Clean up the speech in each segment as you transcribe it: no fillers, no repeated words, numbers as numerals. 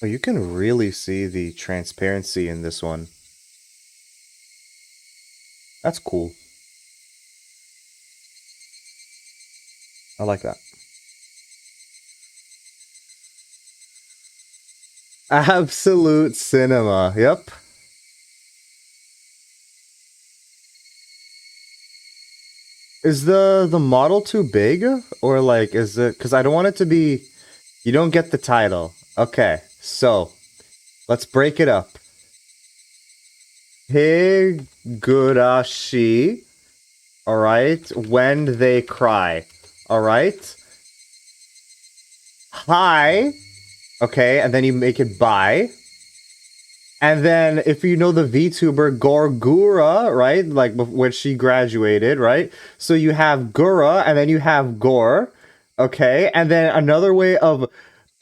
Oh, you can really see the transparency in this one. That's cool. I like that. Absolute cinema. Yep. Is the model too big, or like is it? Because I don't want it to be. You don't get the title. Okay, so let's break it up. Higurashi. All right. When they cry. All right. Hi. Okay, and then you make it by. And then if you know the VTuber Gorgura, right? Like when she graduated, right? So you have Gura and then you have Gore. Okay, and then another way of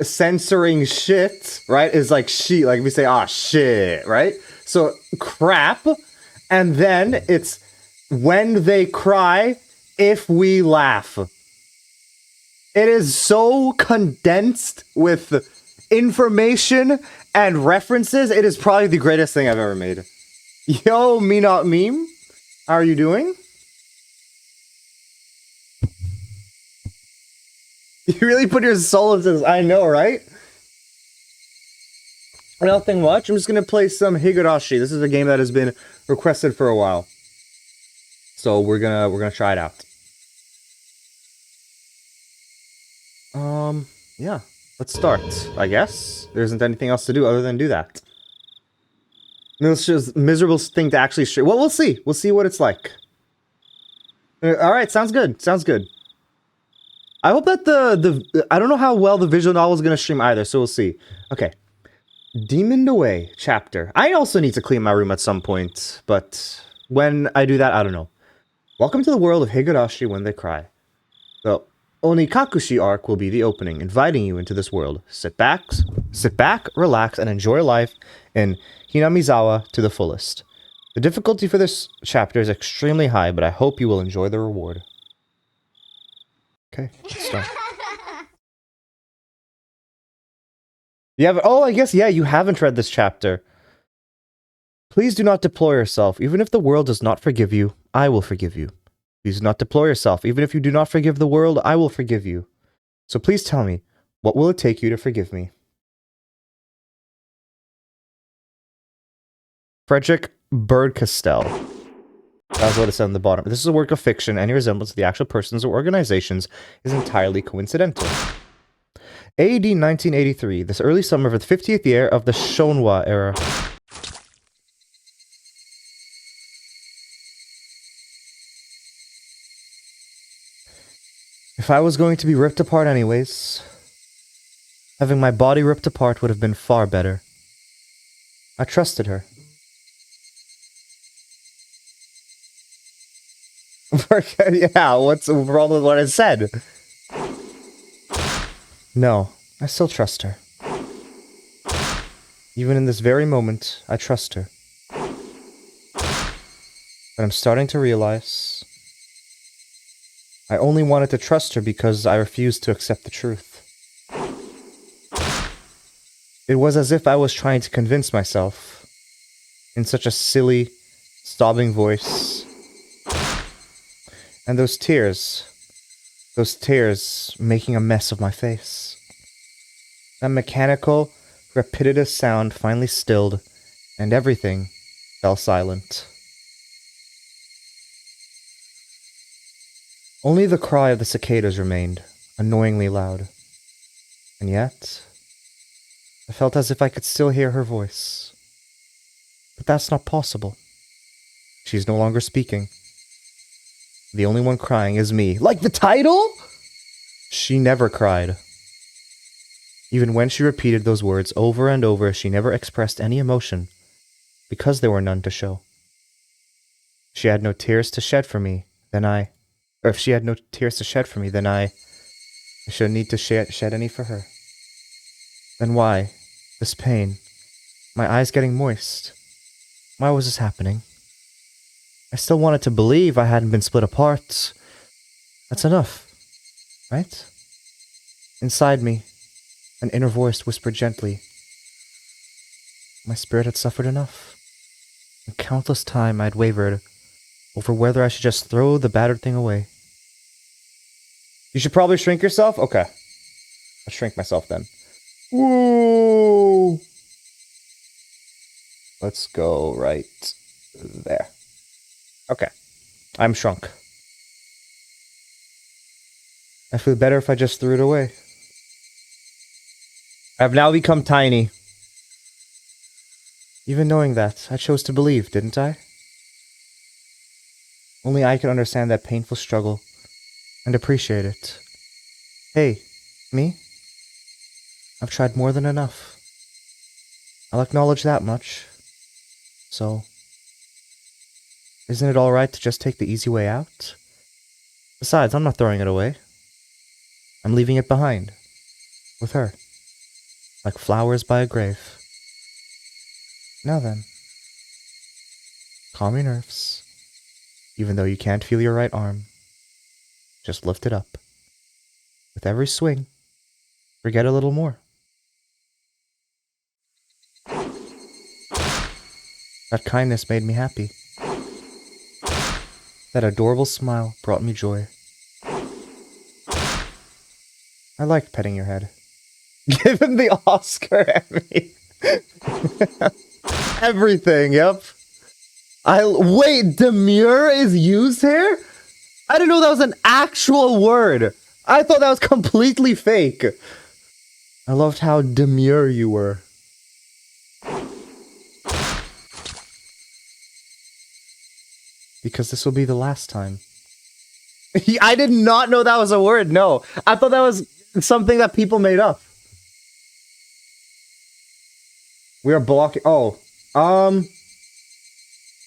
censoring shit, right, is like she, like we say, ah, shit, right? So crap, and then it's when they cry, if we laugh. It is so condensed with information and references. It is probably the greatest thing I've ever made. Yo, me not meme. How are you doing? You really put your soul into this. I know, right? Nothing much. I'm just gonna play some Higurashi. This is a game that has been requested for a while, so we're gonna try it out. Yeah. Let's start. I guess there isn't anything else to do other than do that. No, it's just a miserable thing to actually stream. Well, we'll see. We'll see what it's like. All right, sounds good. Sounds good. I hope that the I don't know how well the visual novel is gonna stream either, so we'll see. Okay. Demoned Away chapter. I also need to clean my room at some point, but when I do that, I don't know. Welcome to the world of Higurashi when they cry. The Onikakushi arc will be the opening, inviting you into this world. Sit back, relax, and enjoy life in Hinamizawa to the fullest. The difficulty for this chapter is extremely high, but I hope you will enjoy the reward. Okay, let's start. You have, oh, I guess, yeah, you haven't read this chapter. Please do not deplore yourself. Even if the world does not forgive you, I will forgive you. Please do not deplore yourself. Even if you do not forgive the world, I will forgive you. So please tell me, what will it take you to forgive me? Frederick Birdcastel. That's what it said on the bottom. This is a work of fiction. Any resemblance to the actual persons or organizations is entirely coincidental. AD 1983, this early summer of the 50th year of the Shonwa era. If I was going to be ripped apart anyways, having my body ripped apart would have been far better. I trusted her. Yeah, what's wrong with what I said? No, I still trust her. Even in this very moment, I trust her. But I'm starting to realize I only wanted to trust her because I refused to accept the truth. It was as if I was trying to convince myself, in such a silly, sobbing voice. And those tears making a mess of my face. That mechanical, repetitive sound finally stilled, and everything fell silent. Only the cry of the cicadas remained, annoyingly loud. And yet, I felt as if I could still hear her voice. But that's not possible. She's no longer speaking. The only one crying is me. Like the title? She never cried. Even when she repeated those words over and over, she never expressed any emotion, because there were none to show. She had no tears to shed for me, or if she had no tears to shed for me, then I shouldn't need to shed any for her. Then why? This pain. My eyes getting moist. Why was this happening? I still wanted to believe I hadn't been split apart. That's enough, right? Inside me, an inner voice whispered gently, My spirit had suffered enough. And countless times I'd wavered over whether I should just throw the battered thing away. You should probably shrink yourself? Okay. I'll shrink myself then. Woo! Let's go right there. Okay. I'm shrunk. I feel better if I just threw it away. I've now become tiny. Even knowing that, I chose to believe, didn't I? Only I can understand that painful struggle and appreciate it. Hey, me? I've tried more than enough. I'll acknowledge that much. So, isn't it alright to just take the easy way out? Besides, I'm not throwing it away. I'm leaving it behind. With her. Like flowers by a grave. Now then. Calm your nerves. Even though you can't feel your right arm. Just lift it up. With every swing, forget a little more. That kindness made me happy. That adorable smile brought me joy. I liked petting your head. Give him the Oscar, Emmy. Everything, yep. Wait, demure is used here? I didn't know that was an actual word. I thought that was completely fake. I loved how demure you were. Because this will be the last time. I did not know that was a word, no. I thought that was something that people made up. We are blocking... Oh.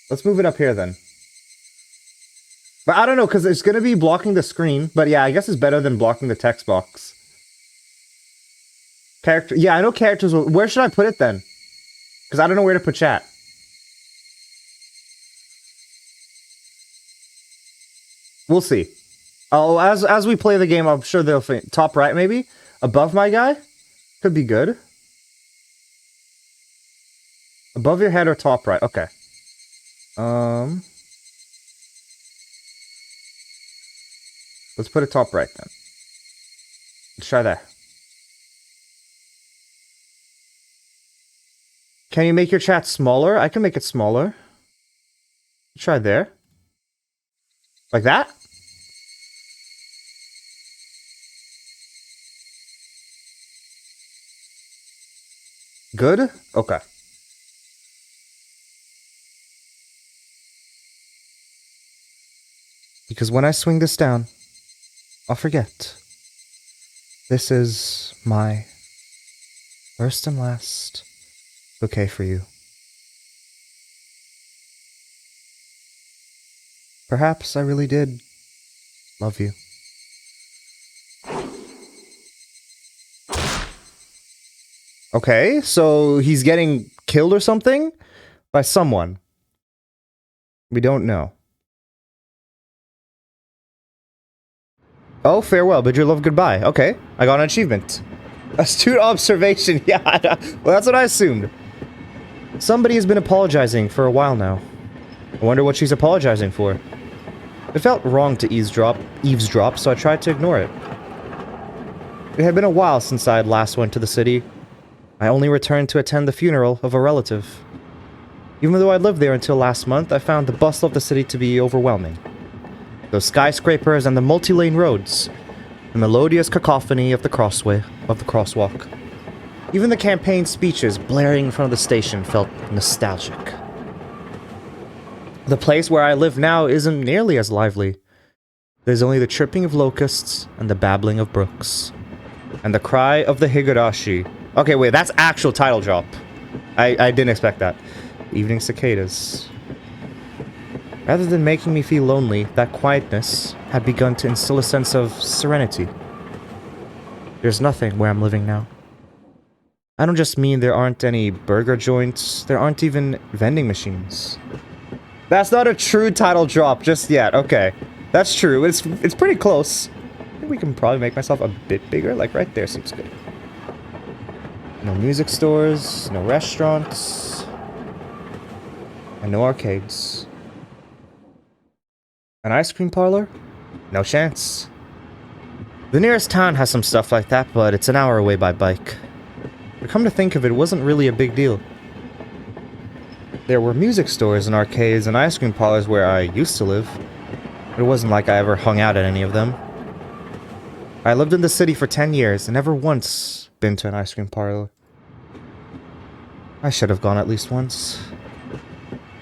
Let's move it up here then. But I don't know, because it's going to be blocking the screen. But yeah, I guess it's better than blocking the text box. Character... Yeah, I know characters will... Where should I put it then? Because I don't know where to put chat. We'll see. Oh, as we play the game, I'm sure they'll... Top right, maybe? Above my guy? Could be good. Above your head or top right? Okay. Let's put it top right then. Let's try that. Can you make your chat smaller? I can make it smaller. Try there. Like that? Good? Okay. Because when I swing this down, I'll forget. This is my first and last bouquet for you. Perhaps I really did love you. Okay, so he's getting killed or something? By someone. We don't know. Oh, farewell, bid your love goodbye. Okay, I got an achievement. Astute observation, yeah, well, that's what I assumed. Somebody has been apologizing for a while now. I wonder what she's apologizing for. It felt wrong to eavesdrop, so I tried to ignore it. It had been a while since I had last went to the city. I only returned to attend the funeral of a relative. Even though I lived there until last month, I found the bustle of the city to be overwhelming. Those skyscrapers and the multi-lane roads, the melodious cacophony of the crosswalk. Even the campaign speeches blaring in front of the station felt nostalgic. The place where I live now isn't nearly as lively. There's only the chirping of locusts and the babbling of brooks. And the cry of the Higurashi. Okay, wait, that's actual title drop. I didn't expect that. Evening cicadas. Rather than making me feel lonely, that quietness had begun to instill a sense of serenity. There's nothing where I'm living now. I don't just mean there aren't any burger joints, there aren't even vending machines. That's not a true title drop just yet, okay. That's true, it's pretty close. I think we can probably make myself a bit bigger, like right there seems good. No music stores, no restaurants, and no arcades. An ice cream parlor? No chance. The nearest town has some stuff like that, but it's an hour away by bike. But come to think of it, it wasn't really a big deal. There were music stores and arcades and ice cream parlors where I used to live. It wasn't like I ever hung out at any of them. I lived in the city for 10 years and never once been to an ice cream parlor. I should have gone at least once.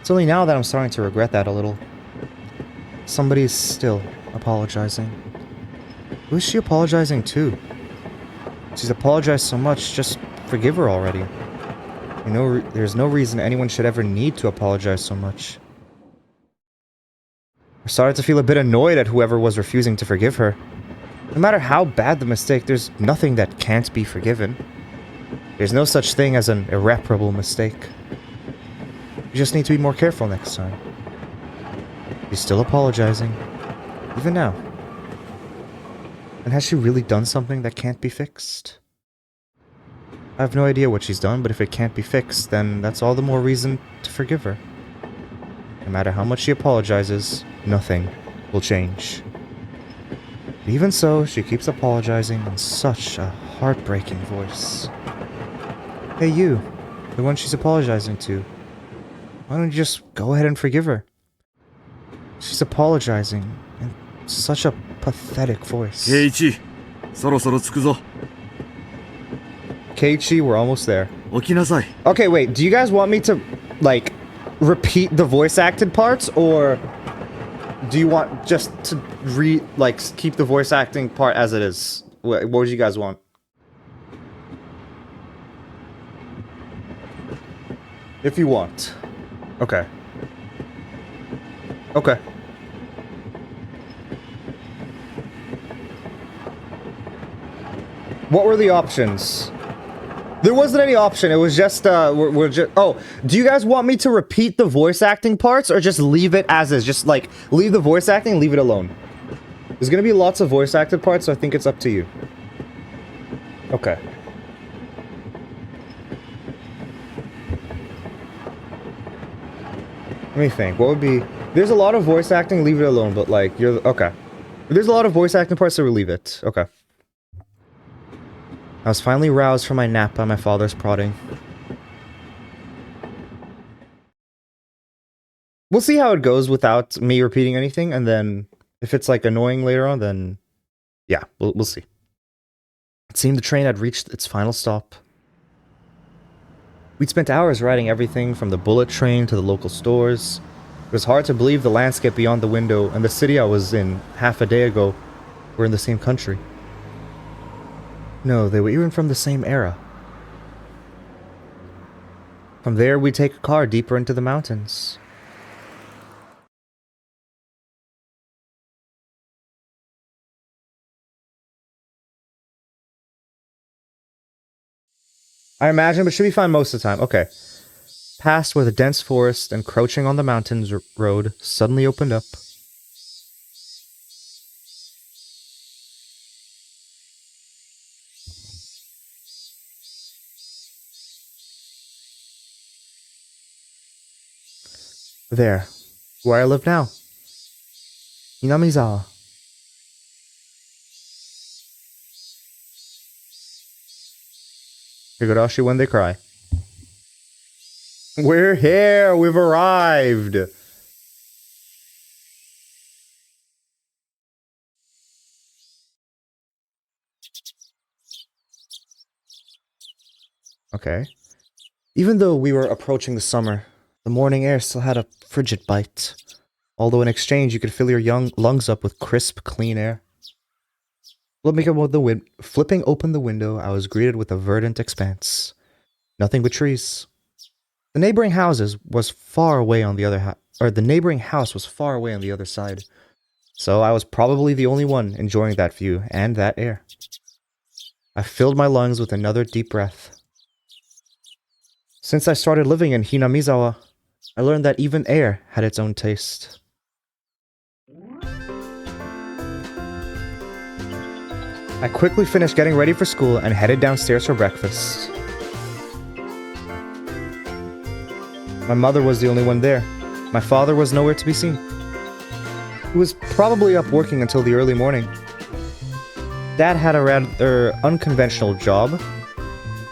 It's only now that I'm starting to regret that a little. Somebody's still apologizing. Who is she apologizing to? She's apologized so much, just forgive her already. You know, there's no reason anyone should ever need to apologize so much. I started to feel a bit annoyed at whoever was refusing to forgive her. No matter how bad the mistake, there's nothing that can't be forgiven. There's no such thing as an irreparable mistake. You just need to be more careful next time. She's still apologizing, even now. And has she really done something that can't be fixed? I have no idea what she's done, but if it can't be fixed, then that's all the more reason to forgive her. No matter how much she apologizes, nothing will change. But even so, she keeps apologizing in such a heartbreaking voice. Hey you, the one she's apologizing to. Why don't you just go ahead and forgive her? She's apologizing in such a pathetic voice. Keiichi, そろそろ着くぞ。 Keiichi, we're almost there. 起きなさい。 Okay, wait, do you guys want me to, like, repeat the voice acted parts, or do you want just to keep the voice acting part as it is? What would you guys want? If you want. Okay. Okay. What were the options? There wasn't any option. It was just, we're just... Oh, do you guys want me to repeat the voice acting parts or just leave it as is? Just, like, leave the voice acting, leave it alone. There's gonna be lots of voice acted parts, so I think it's up to you. Okay. Let me think. What would be... There's a lot of voice acting, leave it alone, but, like, you're... Okay. There's a lot of voice acting parts, so we'll leave it. Okay. I was finally roused from my nap by my father's prodding. We'll see how it goes without me repeating anything, and then if it's like annoying later on, then yeah, we'll see. It seemed the train had reached its final stop. We'd spent hours riding everything from the bullet train to the local stores. It was hard to believe the landscape beyond the window and the city I was in half a day ago were in the same country. No, they were even from the same era. From there, we'd take a car deeper into the mountains. I imagine, but should be fine most of the time. Okay. Past where the dense forest encroaching on the mountains road suddenly opened up. There, where I live now. Inamizawa. Higurashi when they cry. We're here! We've arrived! Okay. Even though we were approaching the summer, the morning air still had a frigid bite. Although in exchange you could fill your young lungs up with crisp, clean air. Flipping open the window, I was greeted with a verdant expanse. Nothing but trees. The neighboring house was far away on the other side. So I was probably the only one enjoying that view and that air. I filled my lungs with another deep breath. Since I started living in Hinamizawa, I learned that even air had its own taste. I quickly finished getting ready for school and headed downstairs for breakfast. My mother was the only one there. My father was nowhere to be seen. He was probably up working until the early morning. Dad had a rather unconventional job.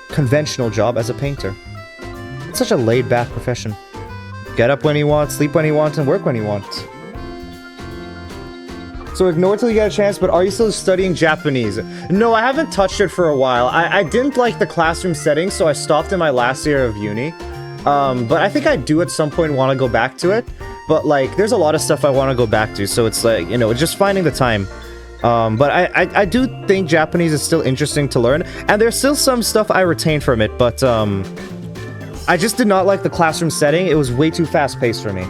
Conventional job as a painter. It's such a laid-back profession. Get up when you want, sleep when you want, and work when you want. So ignore till you get a chance, but are you still studying Japanese? No, I haven't touched it for a while. I didn't like the classroom setting, so I stopped in my last year of uni. But I think I do at some point want to go back to it. But like, there's a lot of stuff I want to go back to, so it's like, you know, just finding the time. But I do think Japanese is still interesting to learn, and there's still some stuff I retain from it, but I just did not like the classroom setting. It was way too fast-paced for me.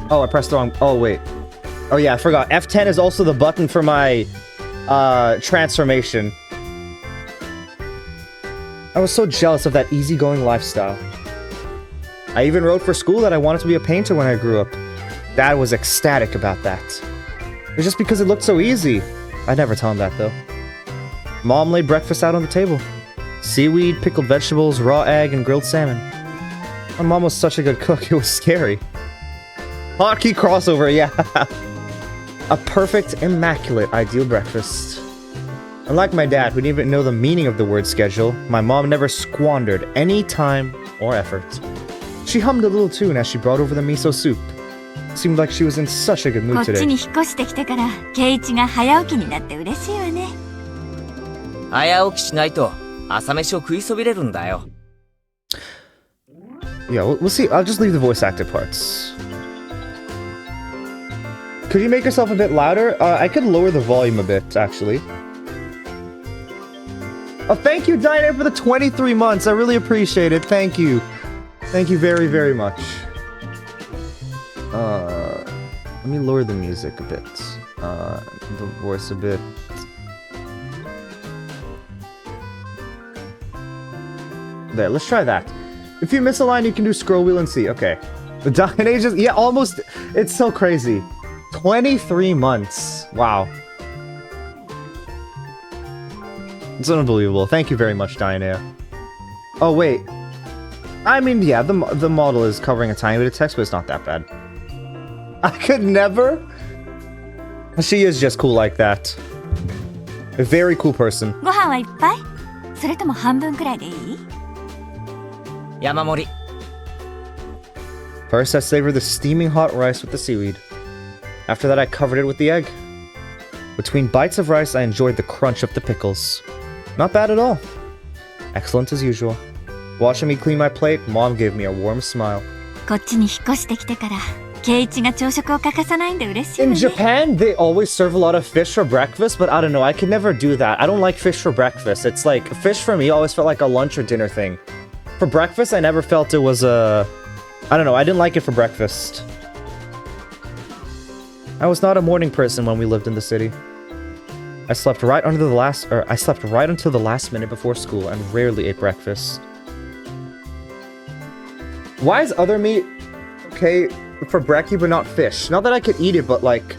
Oh, I pressed the wrong... Oh, wait. Oh, yeah, I forgot. F10 is also the button for my transformation. I was so jealous of that easygoing lifestyle. I even wrote for school that I wanted to be a painter when I grew up. Dad was ecstatic about that. It was just because it looked so easy. I'd never tell him that, though. Mom laid breakfast out on the table. Seaweed, pickled vegetables, raw egg, and grilled salmon. My mom was such a good cook, it was scary. Hotkey crossover, yeah. A perfect, immaculate, ideal breakfast. Unlike my dad, who didn't even know the meaning of the word schedule, my mom never squandered any time or effort. She hummed a little tune as she brought over the miso soup. Seemed like she was in such a good mood today. こっちに引っ越してきてから圭一が早起きになって嬉しいわね。早起きしないと朝飯を食いそびれるんだよ。Yeah, we'll see. I'll just leave the voice acted parts. Could you make yourself a bit louder? I could lower the volume a bit, actually. Oh, thank you, Diane, for the 23 months. I really appreciate it. Thank you. Thank you very, very much. Let me lower the music a bit. The voice a bit. There, let's try that. If you miss a line, you can do scroll wheel and see. Okay. The Diane ages, yeah, almost. It's so crazy. 23 months. Wow. It's unbelievable. Thank you very much, Diana. Oh, wait. I mean, yeah, the model is covering a tiny bit of text, but it's not that bad. I could never. She is just cool like that. A very cool person. ご飯はいっぱい？それとも半分くらいでいい？山盛り。 First, I savored the steaming hot rice with the seaweed. After that, I covered it with the egg. Between bites of rice, I enjoyed the crunch of the pickles. Not bad at all. Excellent as usual. Watching me clean my plate, Mom gave me a warm smile. こっちに引っ越してきてから圭一が朝食を欠かさないんで嬉しいわ In ね。 Japan, they always serve a lot of fish for breakfast, but I don't know, I could never do that. I don't like fish for breakfast. It's like, fish for me always felt like a lunch or dinner thing. For breakfast, I never felt it was a... I don't know, I didn't like it for breakfast. I was not a morning person when we lived in the city. I slept right until the last minute before school and rarely ate breakfast. Why is other meat okay for brekkie but not fish? Not that I could eat it, but like...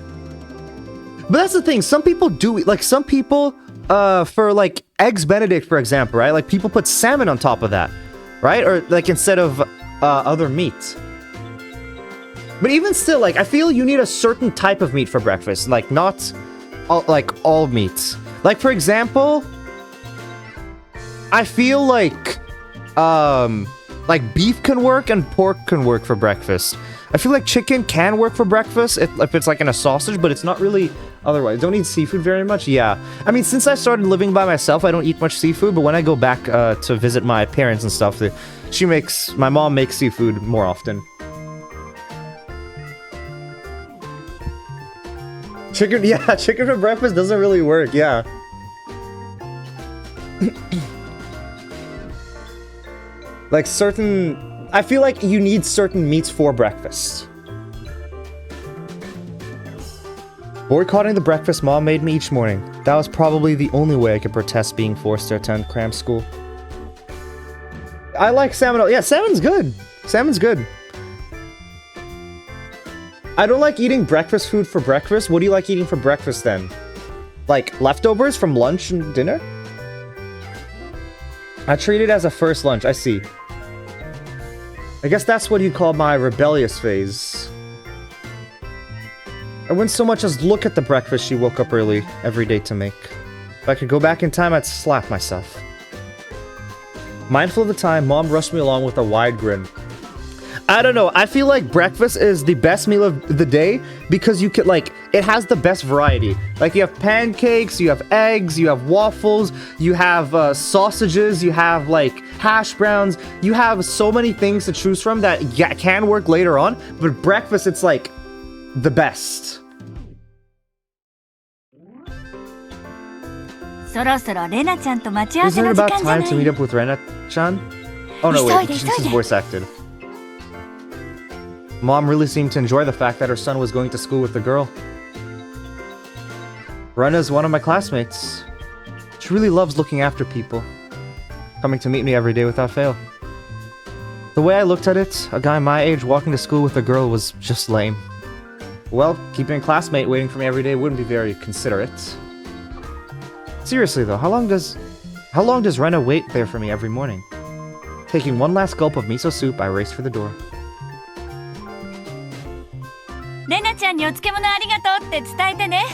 But that's the thing, some people do eat, like some people, for like eggs Benedict, for example, right? Like people put salmon on top of that, right? Or like instead of other meat. But even still, like I feel you need a certain type of meat for breakfast, like not all meats. Like for example, I feel like beef can work and pork can work for breakfast. I feel like chicken can work for breakfast if it's like in a sausage, but it's not really otherwise. Don't eat seafood very much? Yeah. I mean, since I started living by myself, I don't eat much seafood, but when I go back to visit my parents and stuff, my mom makes seafood more often. Chicken, yeah, chicken for breakfast doesn't really work, yeah. Like I feel like you need certain meats for breakfast. Boycotting the breakfast Mom made me each morning. That was probably the only way I could protest being forced to attend cram school. I like salmon. Yeah, salmon's good. Salmon's good. I don't like eating breakfast food for breakfast. What do you like eating for breakfast then? Like leftovers from lunch and dinner? I treat it as a first lunch. I see. I guess that's what you'd call my rebellious phase. I wouldn't so much as look at the breakfast she woke up early every day to make. If I could go back in time, I'd slap myself. Mindful of the time, Mom rushed me along with a wide grin. I don't know, I feel like breakfast is the best meal of the day because you could, like, it has the best variety. Like, you have pancakes, you have eggs, you have waffles, you have sausages, you have, like, hash browns. You have so many things to choose from that can work later on, but breakfast, it's, like, the best. そろそろレナちゃんと待ち合わせ Isn't の it 時 about 間じゃ time ない to meet up with Rena-chan? Oh no, wait, this is voice acted. Mom really seemed to enjoy the fact that her son was going to school with the girl. Rena's one of my classmates. She really loves looking after people, coming to meet me every day without fail. The way I looked at it, a guy my age walking to school with a girl was just lame. Well, keeping a classmate waiting for me every day wouldn't be very considerate. Seriously though, how long does Rena wait there for me every morning? Taking one last gulp of miso soup, I raced for the door. レナちゃんにお漬物ありがとうって伝えてね。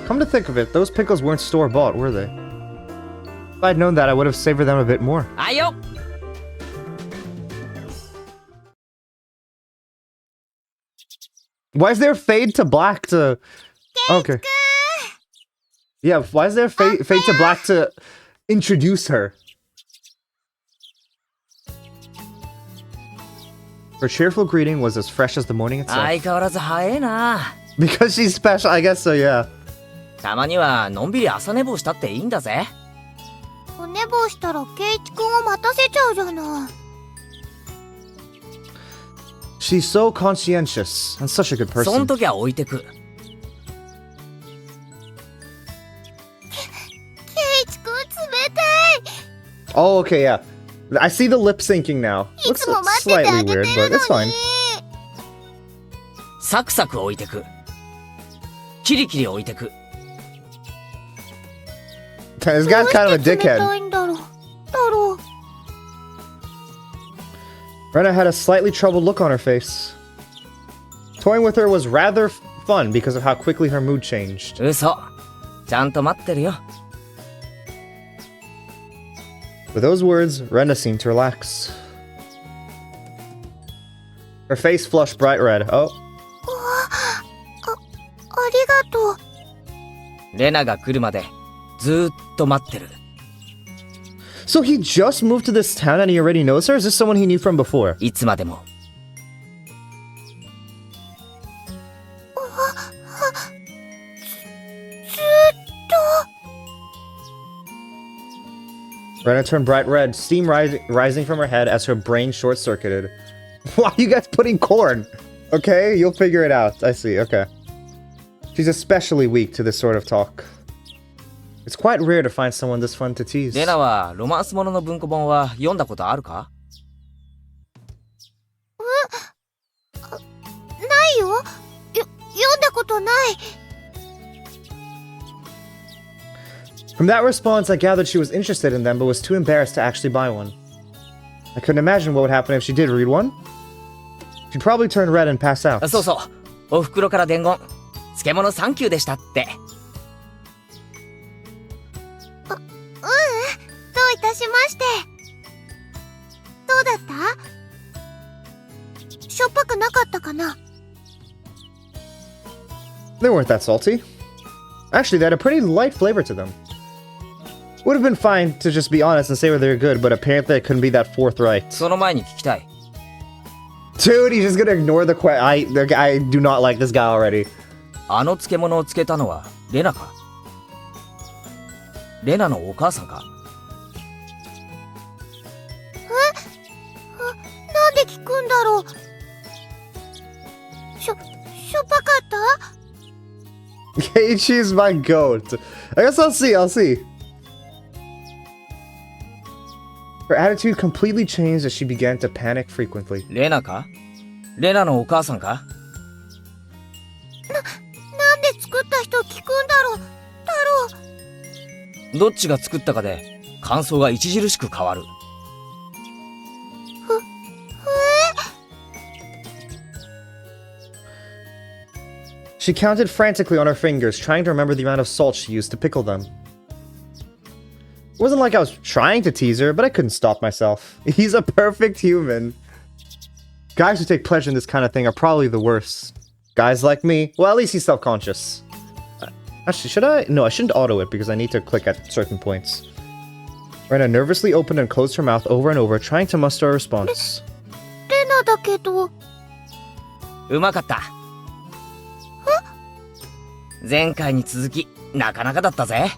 Come to think of it, those pickles weren't store-bought, were they? If I'd known that, I would have savored them a bit more. あいよ Why is there fade to black to... Okay. Yeah, why is there fade to black to introduce her? Her cheerful greeting was as fresh as the morning itself. 相変わらず早いな。 Because she's special, I guess so, yeah. たまにはのんびり朝寝坊したっていいんだぜ。お寝坊したらケイチくんを待たせちゃうじゃない。 She's so conscientious and such a good そん person. 時は置いてく。ケイチくん冷たい。 Oh, okay, yeah. I see the lip syncing now. い Looks つも待っててあ slightly げ weird, てる but の it's fine. に。サクサク置いてく。キリキリ置いてく。 This guy's kind of a どうして冷 dickhead. たいんだろう。だろう。 Rena had a slightly troubled look on her face. Toying with her was rather fun because of how quickly her mood changed. 嘘。ちゃんと待ってるよ。 With those words, Rena seemed to relax. Her face flushed bright red. Oh, ありがとう。レナが来るまでずーっと待ってる。 so he just moved to this town and he already knows her? Is this someone he knew from before? いつまでも。ずっと。 Rena turned bright red, steam rising from her head as her brain short-circuited. Why are you guys putting corn? Okay, you'll figure it out. I see, okay. She's especially weak to this sort of talk. It's quite rare to find someone this fun to tease. レナはロマンスものの文庫本は読んだことあるか？ないよ。読んだことない。 From that response, I gathered she was interested in them, but was too embarrassed to actually buy one. I couldn't imagine what would happen if she did read one. She'd probably turn red and pass out. そうそう。お袋から伝言。漬物サンキューでしたって。どういたしまして。どうだった？しょっぱくなかったかな？ They weren't that salty. Actually, they had a pretty light flavor to them. Would have been fine to just be honest and say whether they're good, but apparently I couldn't be that forthright. その前に聞きたい。 Dude, he's just gonna ignore the question. I do not like this guy already. あの漬物を漬けたのはレナか？レナのお母さんか？なんで聞くんだろう。しょっぱかった？ Keiichi's my goat. I guess I'll see. Her attitude completely changed as she began to panic frequently. レナか？レナのお母さんか？なんで作った人聞くんだろう。太郎。どっちが作ったかで感想が著しく変わる。She counted frantically on her fingers, trying to remember the amount of salt she used to pickle them. It wasn't like I was trying to tease her, but I couldn't stop myself. He's a perfect human. Guys who take pleasure in this kind of thing are probably the worst. Guys like me, well, at least he's self-conscious. Actually, should I? No, I shouldn't auto it because I need to click at certain points. Rena nervously opened and closed her mouth over and over, trying to muster a response. レナだけど。うまかった。前回に続き、なかなかだったぜ。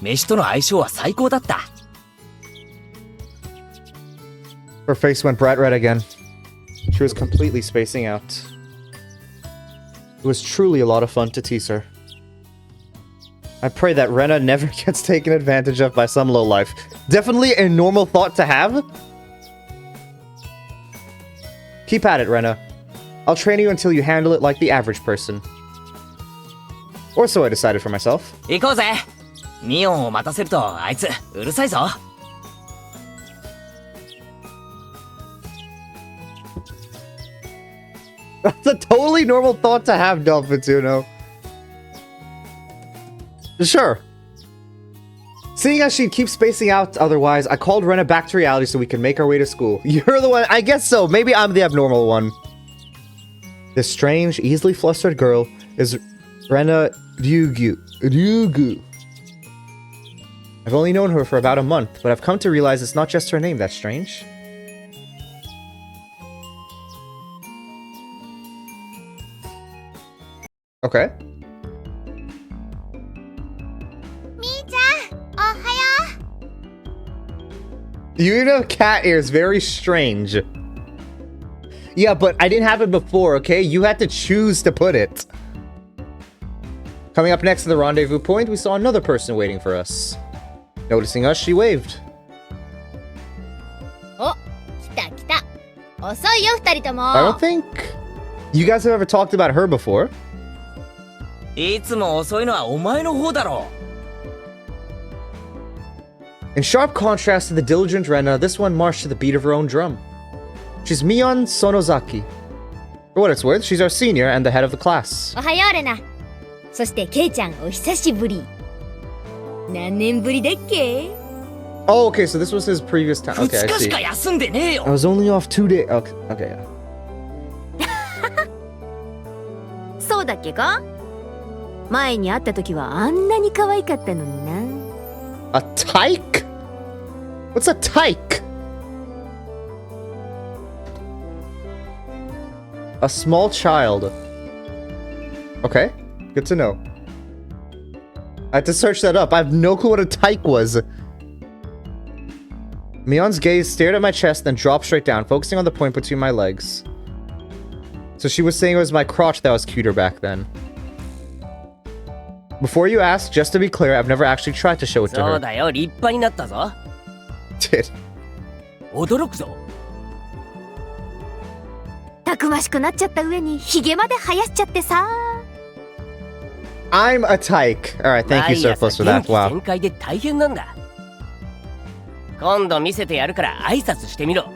飯との相性は最高だった。Her face went bright red again. She was completely spacing out. It was truly a lot of fun to tease her. I pray that Rena never gets taken advantage of by some lowlife. Definitely a normal thought to have. Keep at it, Rena. I'll train you until you handle it like the average person. Or so I decided for myself. 行こうぜ。ミオンを待たせるとあいつうるさいぞ。That's a totally normal thought to have, Dolphituno. Sure. Seeing as she'd keep spacing out otherwise, I called Rena back to reality so we could make our way to school. You're the one. I guess so. Maybe I'm the abnormal one. This strange, easily flustered girl is Rena Ryugu. I've only known her for about a month, but I've come to realize it's not just her name that's strange. Okay. みーちゃん、おはよ You even have cat ears, very strange. Yeah, but I didn't have it before, okay? You had to choose to put it. Coming up next to the rendezvous point, we saw another person waiting for us. Noticing us, she waved. う。お、来た来た。遅いよ二人とも。 I don't think you guys have ever talked about her before. いつも遅いのはお前の方だろ。In sharp contrast to the diligent Rena, this one marched to the beat of her own drum. She's Mion Sonozaki. For what it's worth, she's our senior and the head of the class. おはようレナ。そしてケイちゃんお久しぶり。何年ぶりだっけ？ Oh, okay, so this was his previous time. 2 Okay, I 日し see. か休んでねえよ。 I was only off 2 days. Okay, okay, yeah. そうだっけか？前に会った時はあんなに可愛かったのにな。A tyke? What's a tyke? A small child. Okay, good to know. I had to search that up. I have no clue what a tyke was. Mion's gaze stared at my chest, then dropped straight down, focusing on the point between my legs. So she was saying it was my crotch that was cuter back then. Before you ask, just to be clear, I've never actually tried to show it to そう her. だよ、立派になったぞ。 Did. 驚くぞ。たくましくなっちゃった上にヒゲまで生やしちゃってさ。 I'm a tyke. Alright, thank you, 毎朝 Surplus, for 元 that. 気 Wow. 全開で大変なんだ。今度見せてやるから挨拶してみろ。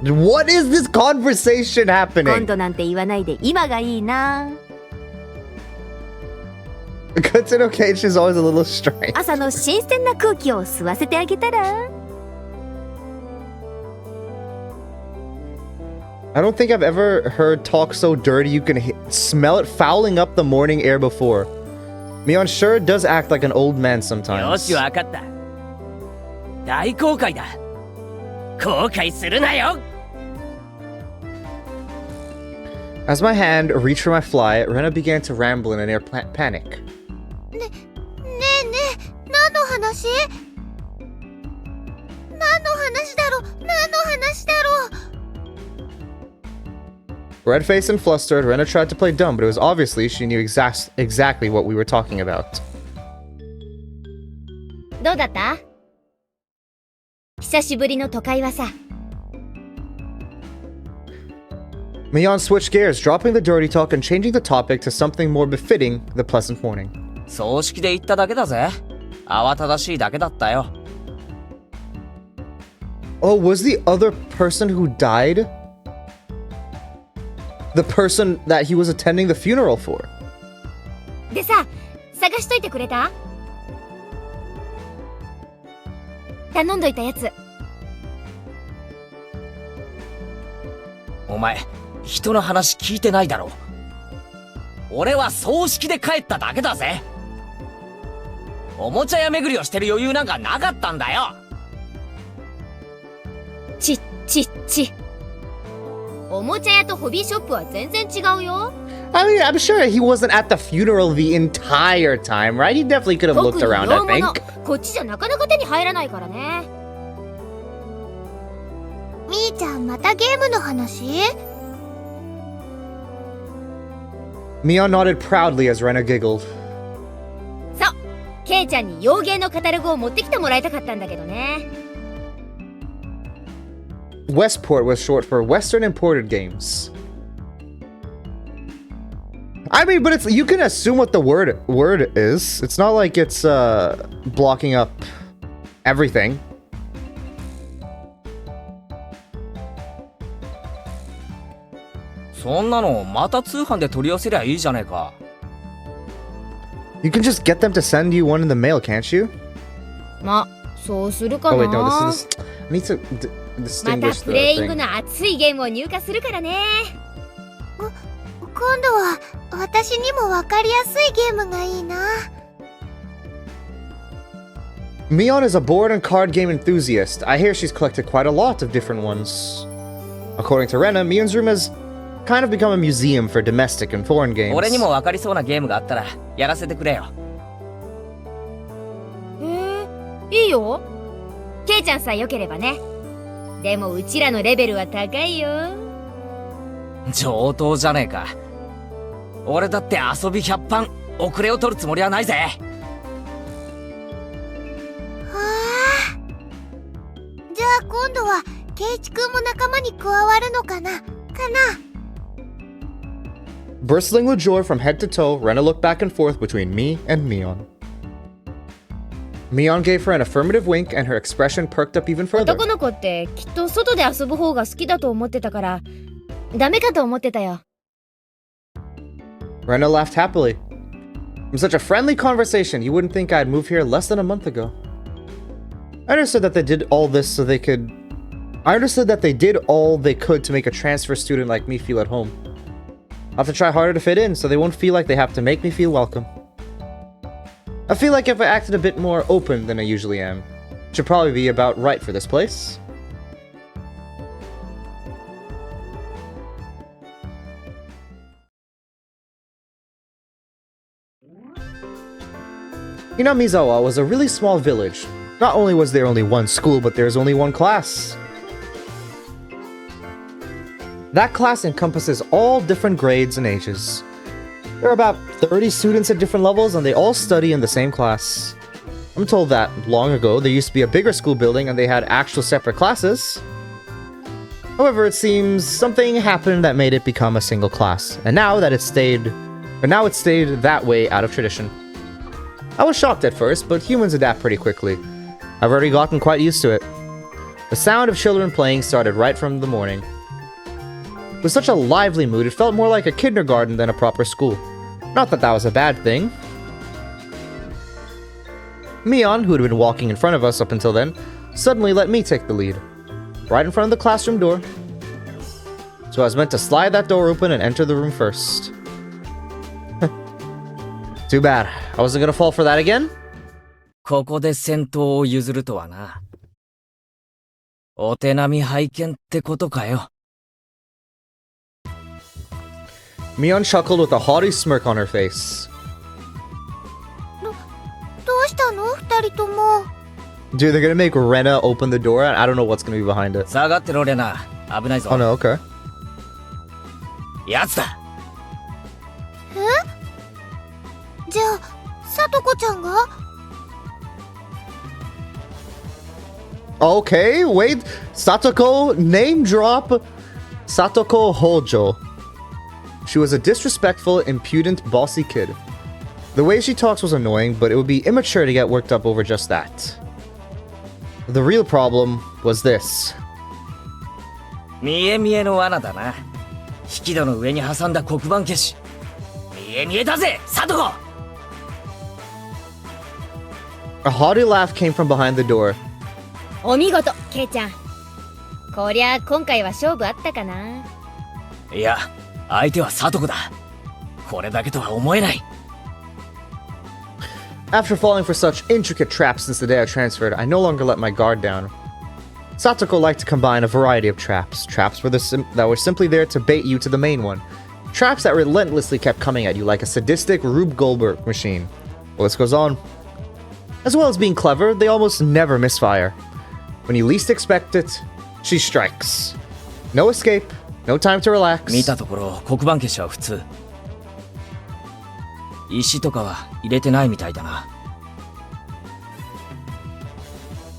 What is this conversation 今 happening? 度なんて言わないで今がいいな。 Good to know Cage is always a little strange. 朝の新鮮な空気を吸わせてあげたら。 I don't think I've ever heard talk so dirty you can smell it fouling up the morning air before. Mion sure does act like an old man よ sometimes. し、わかった。大公開だ。後悔するなよ。 As my hand reached for my fly, Rena began to ramble in a near panic. ねえねえ、何の話？何の話だろ？何の話だろ？ Red-faced and flustered, Rena tried to play dumb, but it was obviously she knew exactly what we were talking about. どうだった？久しぶりの都会はさ。 Mion switched gears, dropping the dirty talk and changing the topic to something more befitting the pleasant morning. 葬式で行っただけだぜ。慌ただしいだけだったよ。Oh, was the other person who died the person that he was attending the funeral for? でさ、探しといてくれた？頼んどいたやつ。お前、人の話聞いてないだろ。俺は葬式で帰っただけだぜ。おもちゃ屋巡りをしてる余裕なんかなかったんだよ。ち。おもちゃ屋とホビーショップは全然違うよ。I mean, I'm sure he wasn't at the funeral the entire time, right? He definitely could have looked 特に around, 洋 I 物 think. こっちじゃなかなか手に入らないからね。みーちゃん、またゲームの話？ Mion nodded proudly as Rena giggled. そう、ケイちゃんに洋芸のカタログを持ってきてもらいたかったんだけどね。Westport was short for Western Imported Games. I mean, but you can assume what the word is. It's not like it's blocking up everything. そんなのまた通販で取り寄せりゃいいじゃねえか。You can just get them to send you one in the mail, can't you? ま、そうするか Oh な。 wait, no. This is. I need to ま distinguish た the プレイング thing. の熱いゲームを入荷するからね。今度は私にもわかりやすいゲームがいいな。Mion is a board and card game enthusiast. I hear she's collected quite a lot of different ones. According to Rena, Mion's room has kind of become a museum for domestic and foreign games. 俺にも分かりそうなゲームがあったらやらせてくれよ。いいよ。ケイちゃんさえ良ければね。でもうちらのレベルは高いよ。上等じゃねえか。俺だって遊び100般遅れを取るつもりはないぜ。じゃあ今度はケイチくんも仲間に加わるのかな。Bristling with joy from head to toe, Rena looked back and forth between me and Mion. Mion gave her an affirmative wink and her expression perked up even further. 男の子ってきっと外で遊ぶ方が好きだと思ってたからダメかと思ってたよ。Rena laughed happily. From such a friendly conversation, you wouldn't think I'd moved here less than a month ago. I understood that they did all this so they could... I understood that they did all they could to make a transfer student like me feel at home. I'll have to try harder to fit in so they won't feel like they have to make me feel welcome. I feel like if I acted a bit more open than I usually am, it should probably be about right for this place. Hinamizawa was a really small village. Not only was there only one school, but there's only one class. That class encompasses all different grades and ages. There are about 30 students at different levels, and they all study in the same class. I'm told that long ago there used to be a bigger school building and they had actual separate classes. However, it seems something happened that made it become a single class, and now it stayed that way out of tradition. I was shocked at first, but humans adapt pretty quickly. I've already gotten quite used to it. The sound of children playing started right from the morning. With such a lively mood, it felt more like a kindergarten than a proper school. Not that that was a bad thing. Mion, who had been walking in front of us up until then, suddenly let me take the lead. Right in front of the classroom door. So I was meant to slide that door open and enter the room first. Too bad. I wasn't gonna fall for that again? ここで先頭を譲るとはな。お手並み拝見ってことかよ。Mion chuckled with a haughty smirk on her face. どうしたの二人とも。 Dude, they're gonna make Rena open the door, and I don't know what's gonna be behind it. 下がってろレナ。危ないぞ。Oh no, okay. やつだ。じゃあ、さとこちゃんが？ Okay, wait. Satoko, name drop. Satoko Hojo. She was a disrespectful, impudent, bossy kid. The way she talks was annoying, but it would be immature to get worked up over just that. The real problem was this. 見え見えの罠だな。引き戸の上に挟んだ黒板消し。見え見えだぜ、サトコ。A haughty laugh came from behind the door. お見事、ケイちゃん。こりゃ今回は勝負あったかな。いや、相手はサトコだ。これだけとは思えない。After falling for such intricate traps since the day I transferred, I no longer let my guard down. Satoko liked to combine a variety of traps. Traps that were simply there to bait you to the main one. Traps that relentlessly kept coming at you like a sadistic Rube Goldberg machine. The list goes on. As well as being clever, they almost never misfire. When you least expect it, she strikes. No escape, no time to relax. 見たところ黒板消しは普通。石とかは入れてないみたいだな。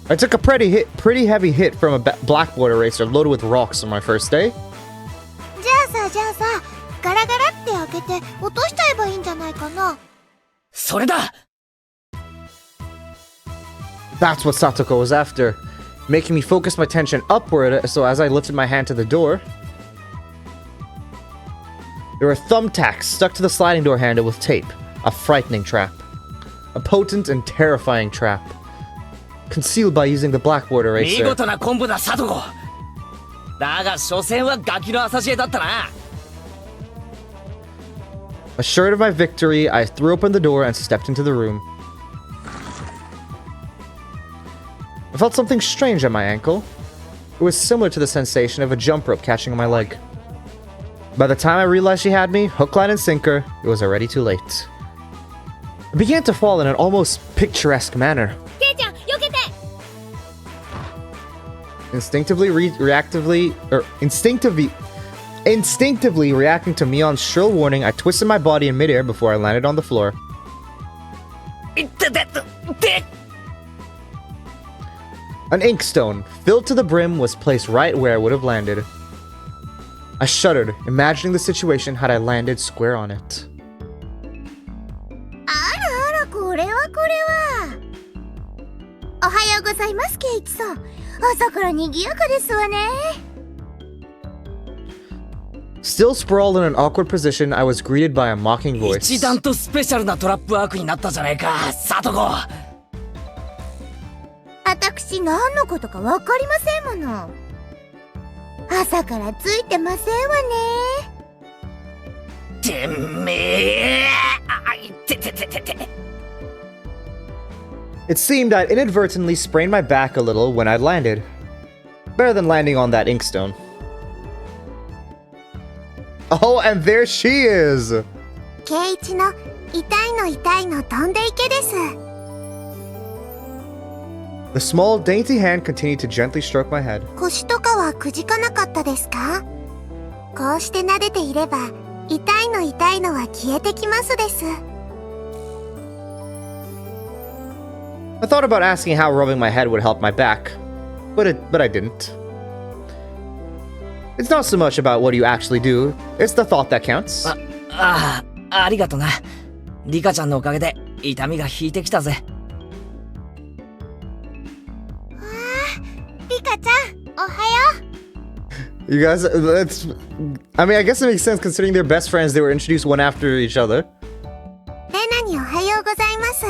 I took a pretty heavy hit from a blackboard eraser loaded with rocks on my first day. じゃあさ、ガラガラって開けて落としちゃえばいいんじゃないかな。それだ。That's what Satoko was after, making me focus my attention upward so as I lifted my hand to the door, there were thumbtacks stuck to the sliding door handle with tape. A frightening trap. A potent and terrifying trap. Concealed by using the blackboard 見 eraser. 事なコンボだ、サトコ。だが所詮はガキの浅知恵だったな。Assured of my victory, I threw open the door and stepped into the room. I felt something strange at my ankle. It was similar to the sensation of a jump rope catching on my leg. By the time I realized she had me, hook, line, and sinker, it was already too late. I began to fall in an almost picturesque manner. ケイちゃん、避けて。 Instinctively reacting to Mion's shrill warning, I twisted my body in midair before I landed on the floor. いっててて。 An inkstone, filled to the brim, was placed right where I would have landed. I shuddered, imagining the situation had I landed square on it. あら、これは。おはようございます、ケイチさん。朝から賑やかですわね。Still sprawled in an awkward position, I was greeted by a mocking voice. 一段とスペシャルなトラップワークになったじゃないか、サトコ。私何のことかわかりませんもの。朝からついてませんわね。てめえ。あ、いっててててて。It seemed I'd inadvertently sprained my back a little when I landed. Better than landing on that inkstone. Oh, and there she is! ケイチの痛いの飛んでいけです。The small, dainty hand continued to gently stroke my head. 腰とかはくじかなかったですか？こうして撫でていれば痛いのは消えてきますです。 I thought about asking how rubbing my head would help my back, but I didn't. It's not so much about what you actually do, it's the thought that counts. ありがとな。リカちゃんのおかげで痛みが引いてきたぜ。リカちゃん、おはよう。 You guys, I mean, I guess it makes sense considering they're best friends, they were introduced one after each other. レナにおはようございます。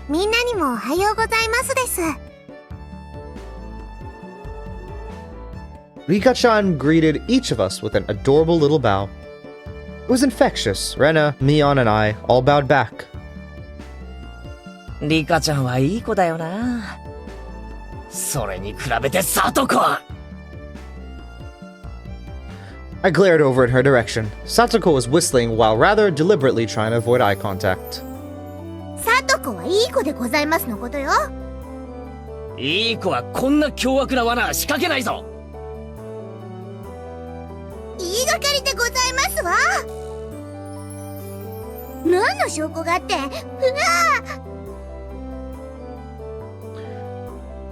みんなにもおはようございますです。 Rika-chan greeted each of us with an adorable little bow. It was infectious. Rena, Mion, and I all bowed back. リカちゃんはいい子だよな。それに比べてサトコは。I glared over in her direction. Satoko was whistling while rather deliberately trying to avoid eye contact. サトコはいい子でございますのことよ。いい子はこんな凶悪な罠は仕掛けないぞ。言いがかりでございますわ。何の証拠があって？うわ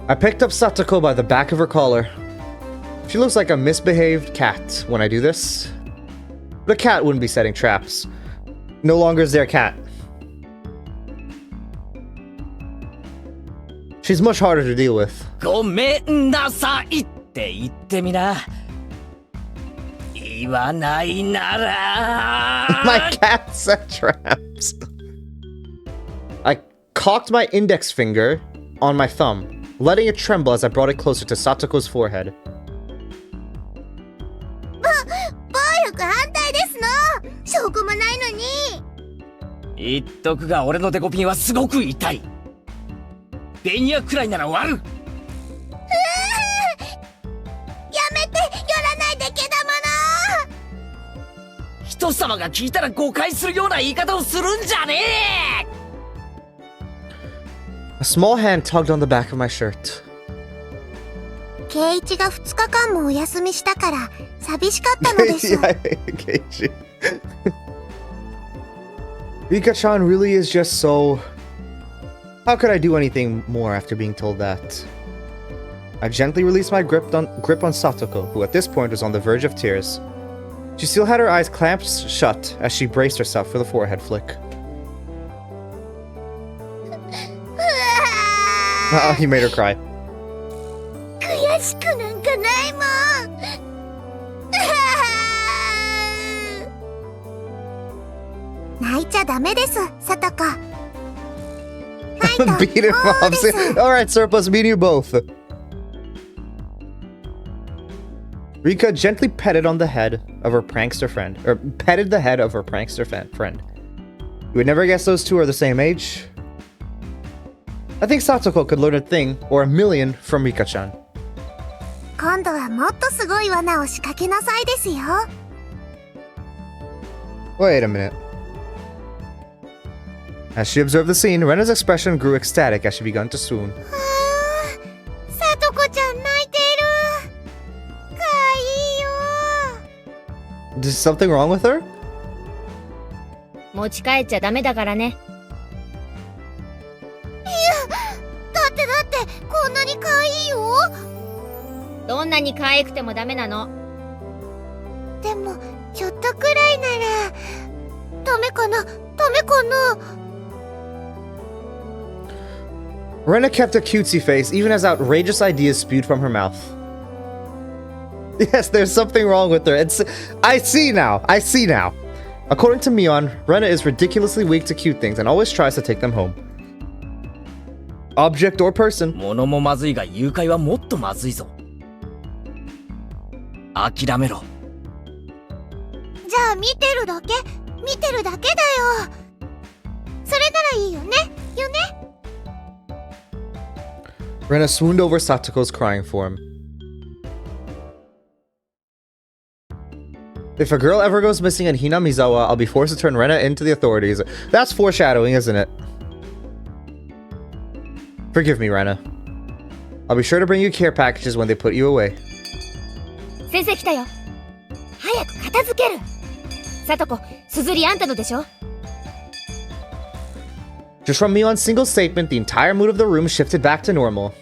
I picked up Satoko by the back of her collar. She looks like a misbehaved cat when I do this. But a cat wouldn't be setting traps. No longer is there a cat. She's much harder to deal with. ごめんなさいって言ってみな。言わないなら。My cat set traps. I cocked my index finger on my thumb, letting it tremble as I brought it closer to Satoko's forehead. 暴力反対ですの。証拠もないのに。言っとくが俺のデコピンはすごく痛い。ベニヤくらいなら割る。やめて、寄らないでけだもの。人様が聞いたら誤解するような言い方をするんじゃねえ。 A small hand tugged on the back of my shirt. 圭一が2日間もお休みしたから寂しかったのでしょう。Keiichi. Rika-chan really is just so... How could I do anything more after being told that? I gently released my grip on Satoko, who at this point was on the verge of tears. She still had her eyes clamped shut as she braced herself for the forehead flick. He made her cry. 悔しくなんかないもん。泣いちゃダメです、さとこ。Beat him up. Alright, Surplus, me and you both. Rika gently petted on the head of her prankster friend. Or petted the head of her prankster friend. You would never guess those two are the same age. I think Satoko could learn a thing or a million from Rika-chan. 今度はもっとすごい罠を仕掛けなさいですよ。Wait a minute. As she observed the scene, Rena's expression grew ecstatic as she began to swoon. さとこちゃん泣いている。かわいいよ。 Is something wrong with her? 持ち帰っちゃダメだからね。だってこんなにかわいいよ。どんなに可愛くてもダメなの。でもちょっとくらいならダメかな。 Rena kept a cutesy face even as outrageous ideas spewed from her mouth. Yes, there's something wrong with her. I see now. According to Mion, Rena is ridiculously weak to cute things and always tries to take them home. Object or person. 物もまずいが誘拐はもっとまずいぞ。諦めろ。じゃあ見てるだけだよ。それならいいよね。 Rena swooned over Satoko's crying form. If a girl ever goes missing in Hinamizawa, I'll be forced to turn Rena into the authorities. That's foreshadowing, isn't it? Forgive me, Rena. I'll be sure to bring you care packages when they put you away. 先生来たよ。早く片付ける。さとこ、すずりあんたのでしょ。 Just from Mion's single statement, the entire mood of the room shifted back to normal.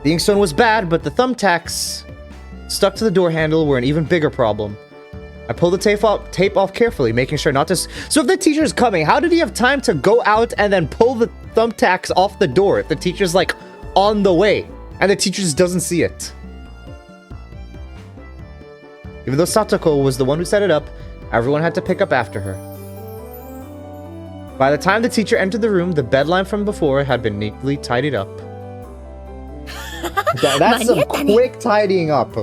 The inkstone was bad, but the thumbtacks stuck to the door handle were an even bigger problem. I pulled the tape off carefully, making sure not to... So if the teacher's coming, how did he have time to go out and then pull the thumbtacks off the door if the teacher's, like, on the way, and the teacher just doesn't see it? Even though Satoko was the one who set it up, everyone had to pick up after her. By the time the teacher entered the room, the bedline from before had been neatly tidied up. That's some quick tidying up.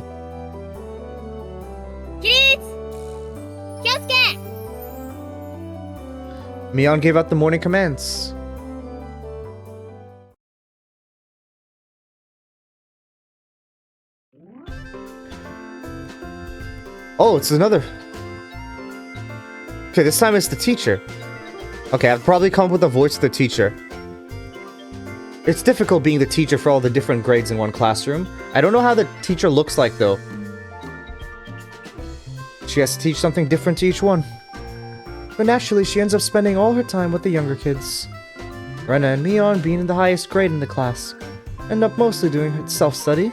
起立。気をつけ。 Mion gave out the morning commands. Oh, it's another. Okay, this time it's the teacher. Okay, I've probably come up with a voice of the teacher. It's difficult being the teacher for all the different grades in one classroom. I don't know how the teacher looks like, though. She has to teach something different to each one. But naturally, she ends up spending all her time with the younger kids. Rena and Mion, being in the highest grade in the class, end up mostly doing self-study.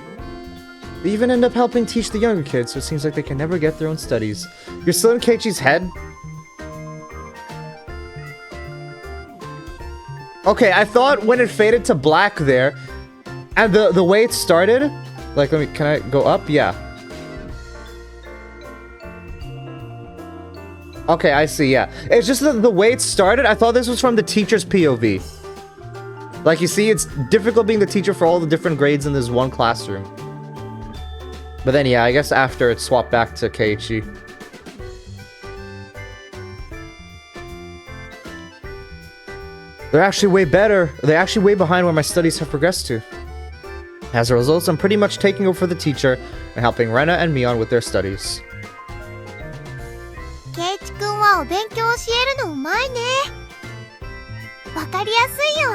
They even end up helping teach the younger kids, so it seems like they can never get their own studies. You're still in Keiichi's head? Okay, I thought when it faded to black there, and the way it started, like, can I go up? Yeah. Okay, I see, yeah. It's just the way it started, I thought this was from the teacher's POV. Like, you see, it's difficult being the teacher for all the different grades in this one classroom. But then, yeah, I guess after it swapped back to Keiichi. They're actually way better. They're actually way behind where my studies have progressed to. As a result, I'm pretty much taking over for the teacher and helping Rena and Mion with their studies. ケイチくんはお勉強教えるのうまいね。わかりやすいよ。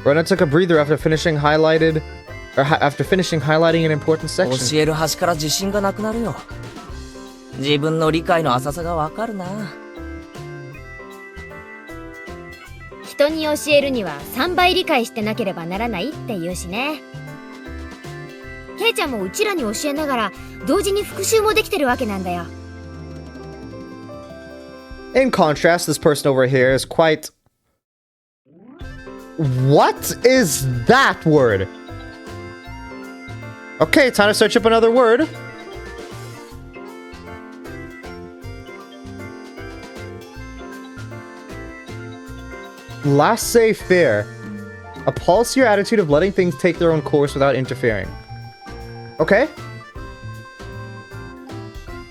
Rena took a breather after finishing highlighting an important 教 section. える端から自信がなくなるよ。自分の理解の浅さがわかるな。人に教えるには3倍理解してなければならないって言うしね。ケイちゃんもうちらに教えながら同時に復習もできてるわけなんだよ。In contrast, this person over here is quite... What is that word? Okay, time to search up another word. Laissez-faire. A policy or attitude of letting things take their own course without interfering. Okay.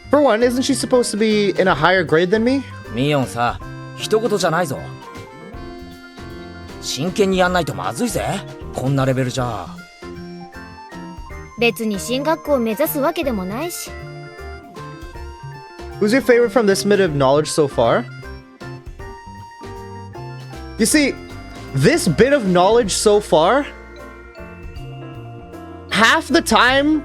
For one, isn't she supposed to be in a higher grade than me? ミヨンさ、一言じゃないぞ。真剣にやんないとまずいぜ。こんなレベルじゃ。別に進学校を目指すわけでもないし。Who's your favorite from this bit of knowledge so far? You see, this bit of knowledge so far, half the time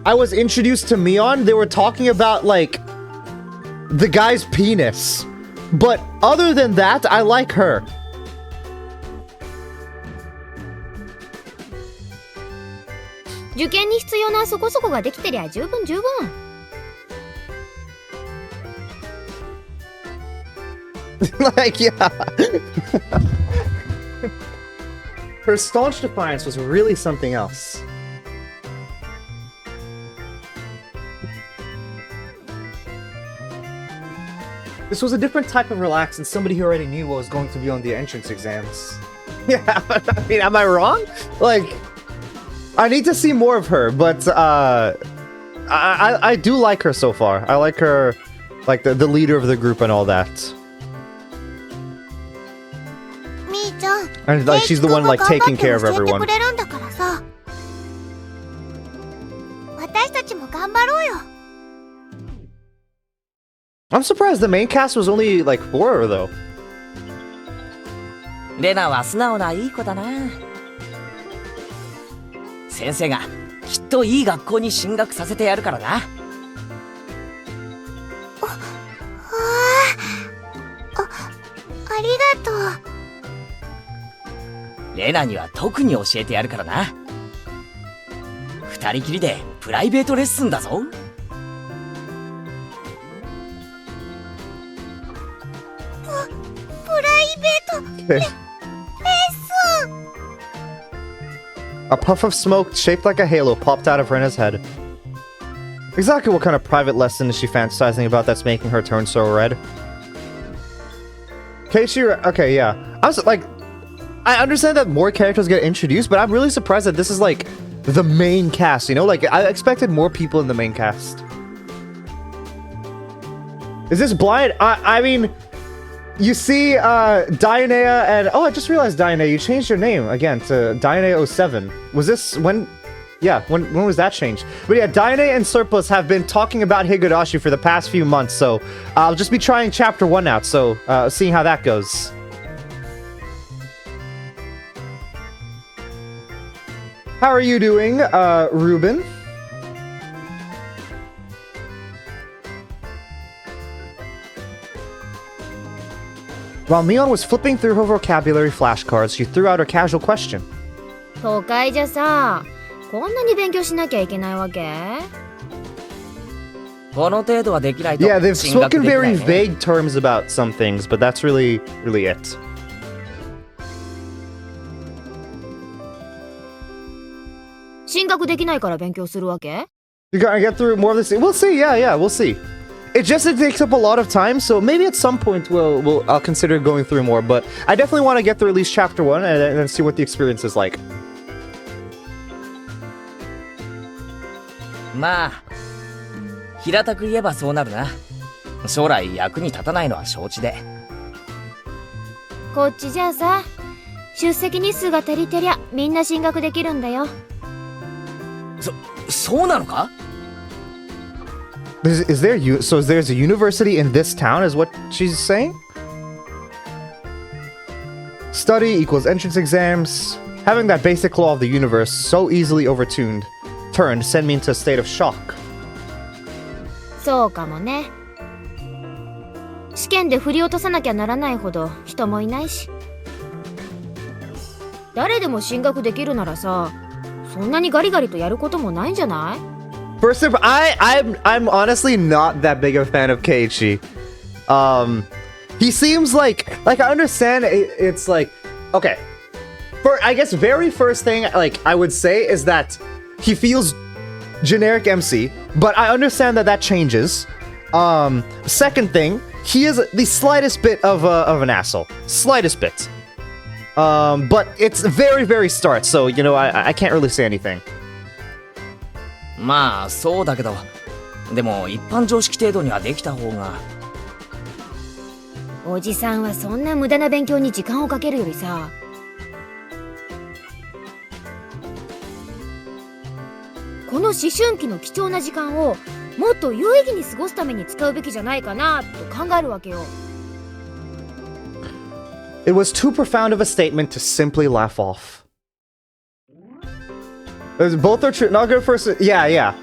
I was introduced to Mion, they were talking about, like, the guy's penis. But other than that, I like her. "受験に必要なそこそこができてりゃ十分十分." Like, yeah. Her staunch defiance was really something else. This was a different type of relax than somebody who already knew what was going to be on the entrance exams. Yeah, I mean, am I wrong? Like, I need to see more of her, but I do like her so far. I like her, like the leader of the group and all that. みーちゃん、 And like she's the one like taking care of everyone. ケイチくんが頑張って教えてくれるんだからさ。私たちも頑張ろうよ。I'm surprised the main cast was only like 4 though. レナは素直ないい子だな。先生がきっといい学校に進学させてやるからな。ありがとう。レナには特に教えてやるからな。二人きりでプライベートレッスンだぞ。プライベートレッスン。 A puff of smoke shaped like a halo popped out of Rena's head. Exactly what kind of private lesson is she fantasizing about that's making her turn so red? Okay, yeah. I was like, I understand that more characters get introduced, but I'm really surprised that this is like the main cast, you know? Like, I expected more people in the main cast. Is this blind? I mean, you see, Dianea and... Oh, I just realized, Dianea, you changed your name again to Dianea07. Was this when... Yeah, when was that changed? But yeah, Dianea and Surplus have been talking about Higurashi for the past few months, so I'll just be trying Chapter 1 out, so seeing how that goes. How are you doing, Ruben? While Mion was flipping through her vocabulary flashcards, she threw out a casual question. 都会じゃさ、こんなに勉強しなきゃいけないわけ？この程度はできないと Yeah, they've 進学で spoken きない very ね。 vague terms about some things, but that's really it. 進学できないから勉強するわけ？ You gotta get through more of this. We'll see. Yeah, we'll see. It takes up a lot of time, so maybe at some point I'll consider going through more. But I definitely want to get through at least chapter 1 and then see what the experience is like. まあ平たく言えばそうなるな。将来役に立たないのは承知で。こっちじゃあさ、出席日数が足りてりゃみんな進学できるんだよ。そうなのか？ Is there there's a university in this town is what she's saying? Study equals entrance exams. Having that basic law of the universe so easily turned sent me into a state of shock. そうかもね。試験で振り落とさなきゃならないほど人もいないし。誰でも進学できるならさ、そんなにガリガリとやることもないんじゃない？ First of all, I'm honestly not that big of a fan of Keiichi. He seems like I understand it's like, okay. I guess very first thing like I would say is that he feels generic MC, but I understand that changes. Second thing, he is the slightest bit of an asshole. Slightest bit. But it's very, very start, so, you know, I can't really say anything. まあそうだけど、でも一般常識程度にはできた方が。おじさんはそんな無駄な勉強に時間をかけるよりさ、この思春期の貴重な時間をもっと有意義に過ごすために使うべきじゃないかなと考えるわけよ。It was too profound of a statement to simply laugh off. Both are true. Not good first. Yeah.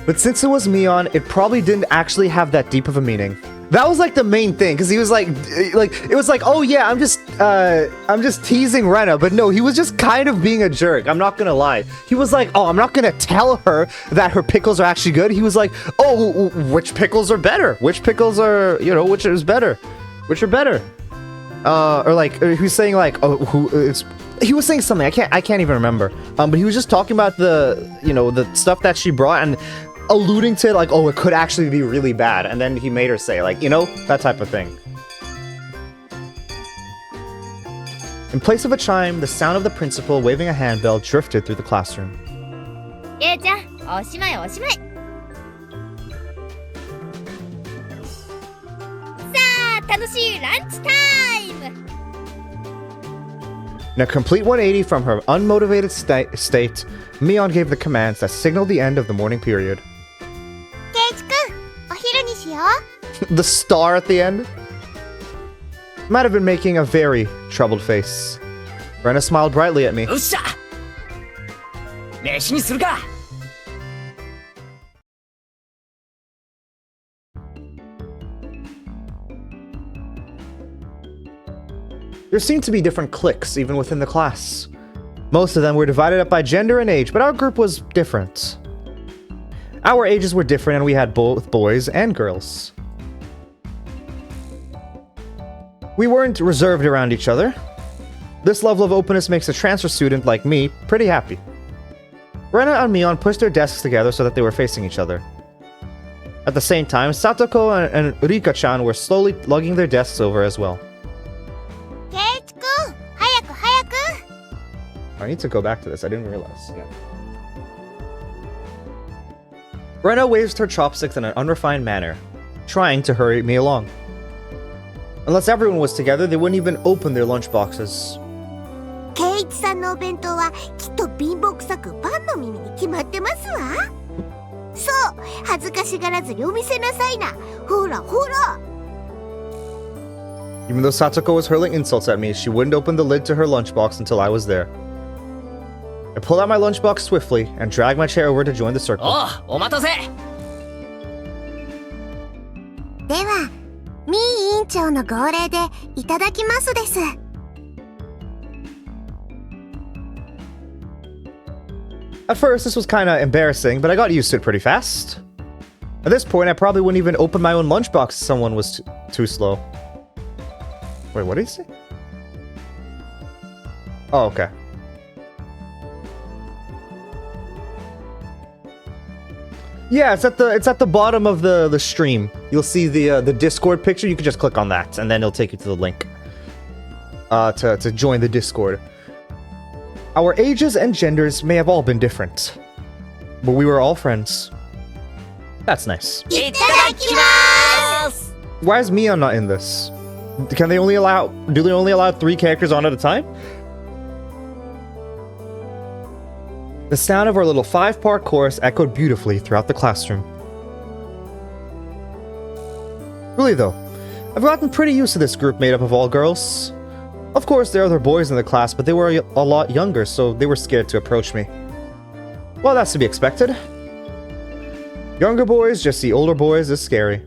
But since it was Mion, it probably didn't actually have that deep of a meaning. That was like the main thing, because he was like it was like, oh yeah, I'm just teasing Rena, but no, he was just kind of being a jerk. I'm not gonna lie. He was like, oh, I'm not gonna tell her that her pickles are actually good. He was like, oh, which pickles are better? Which pickles are, you know, which is better? Which are better? Or like he was saying like, oh, he was saying something. I can't even remember. But he was just talking about the stuff that she brought and alluding to like, oh, it could actually be really bad. And then he made her say like, you know, that type of thing. In place of a chime, the sound of the principal waving a handbell drifted through the classroom. けいちゃん、おしまいおしまい。さあ、楽しいランチタイム。In a complete 180 from her unmotivated state, Mion gave the commands that signaled the end of the morning period. ケイチくん、お昼にしよう。 The star at the end? Might have been making a very troubled face. Rena smiled brightly at me. よっしゃ、飯にするか。There seemed to be different cliques even within the class. Most of them were divided up by gender and age, but our group was different. Our ages were different and we had both boys and girls. We weren't reserved around each other. This level of openness makes a transfer student like me pretty happy. Rena and Mion pushed their desks together so that they were facing each other. At the same time, Satoko and Rika-chan were slowly lugging their desks over as well. ケイチくん、早く早く。 I need to go back to this. I didn't realize. Yeah. Rena waved her chopsticks in an unrefined manner, trying to hurry me along. Unless everyone was together, they wouldn't even open their lunch boxes. ケイチさんのお弁当はきっと貧乏くさくパンの耳に決まってますわ。そう、恥ずかしがらずにお見せなさいな。ほらほら。 Even though Satoko was hurling insults at me, she wouldn't open the lid to her lunchbox until I was there. I pulled out my lunchbox swiftly and dragged my chair over to join the circle. おう、お待たせ。では、ミー委員長の号令でいただきますです。 At first, this was kinda embarrassing, but I got used to it pretty fast. At this point, I probably wouldn't even open my own lunchbox if someone was too slow. Wait, what did he say? Oh, okay. Yeah, it's at the bottom of the stream. You'll see the Discord picture. You can just click on that, and then it'll take you to the link to join the Discord. Our ages and genders may have all been different, but we were all friends. That's nice. Itadakimasu! Why is Mion not in this? Do they only allow 3 characters on at a time? The sound of our little 5-part chorus echoed beautifully throughout the classroom. Really though, I've gotten pretty used to this group made up of all girls. Of course, there are other boys in the class, but they were a lot younger, so they were scared to approach me. Well, that's to be expected. Younger boys just see older boys as scary.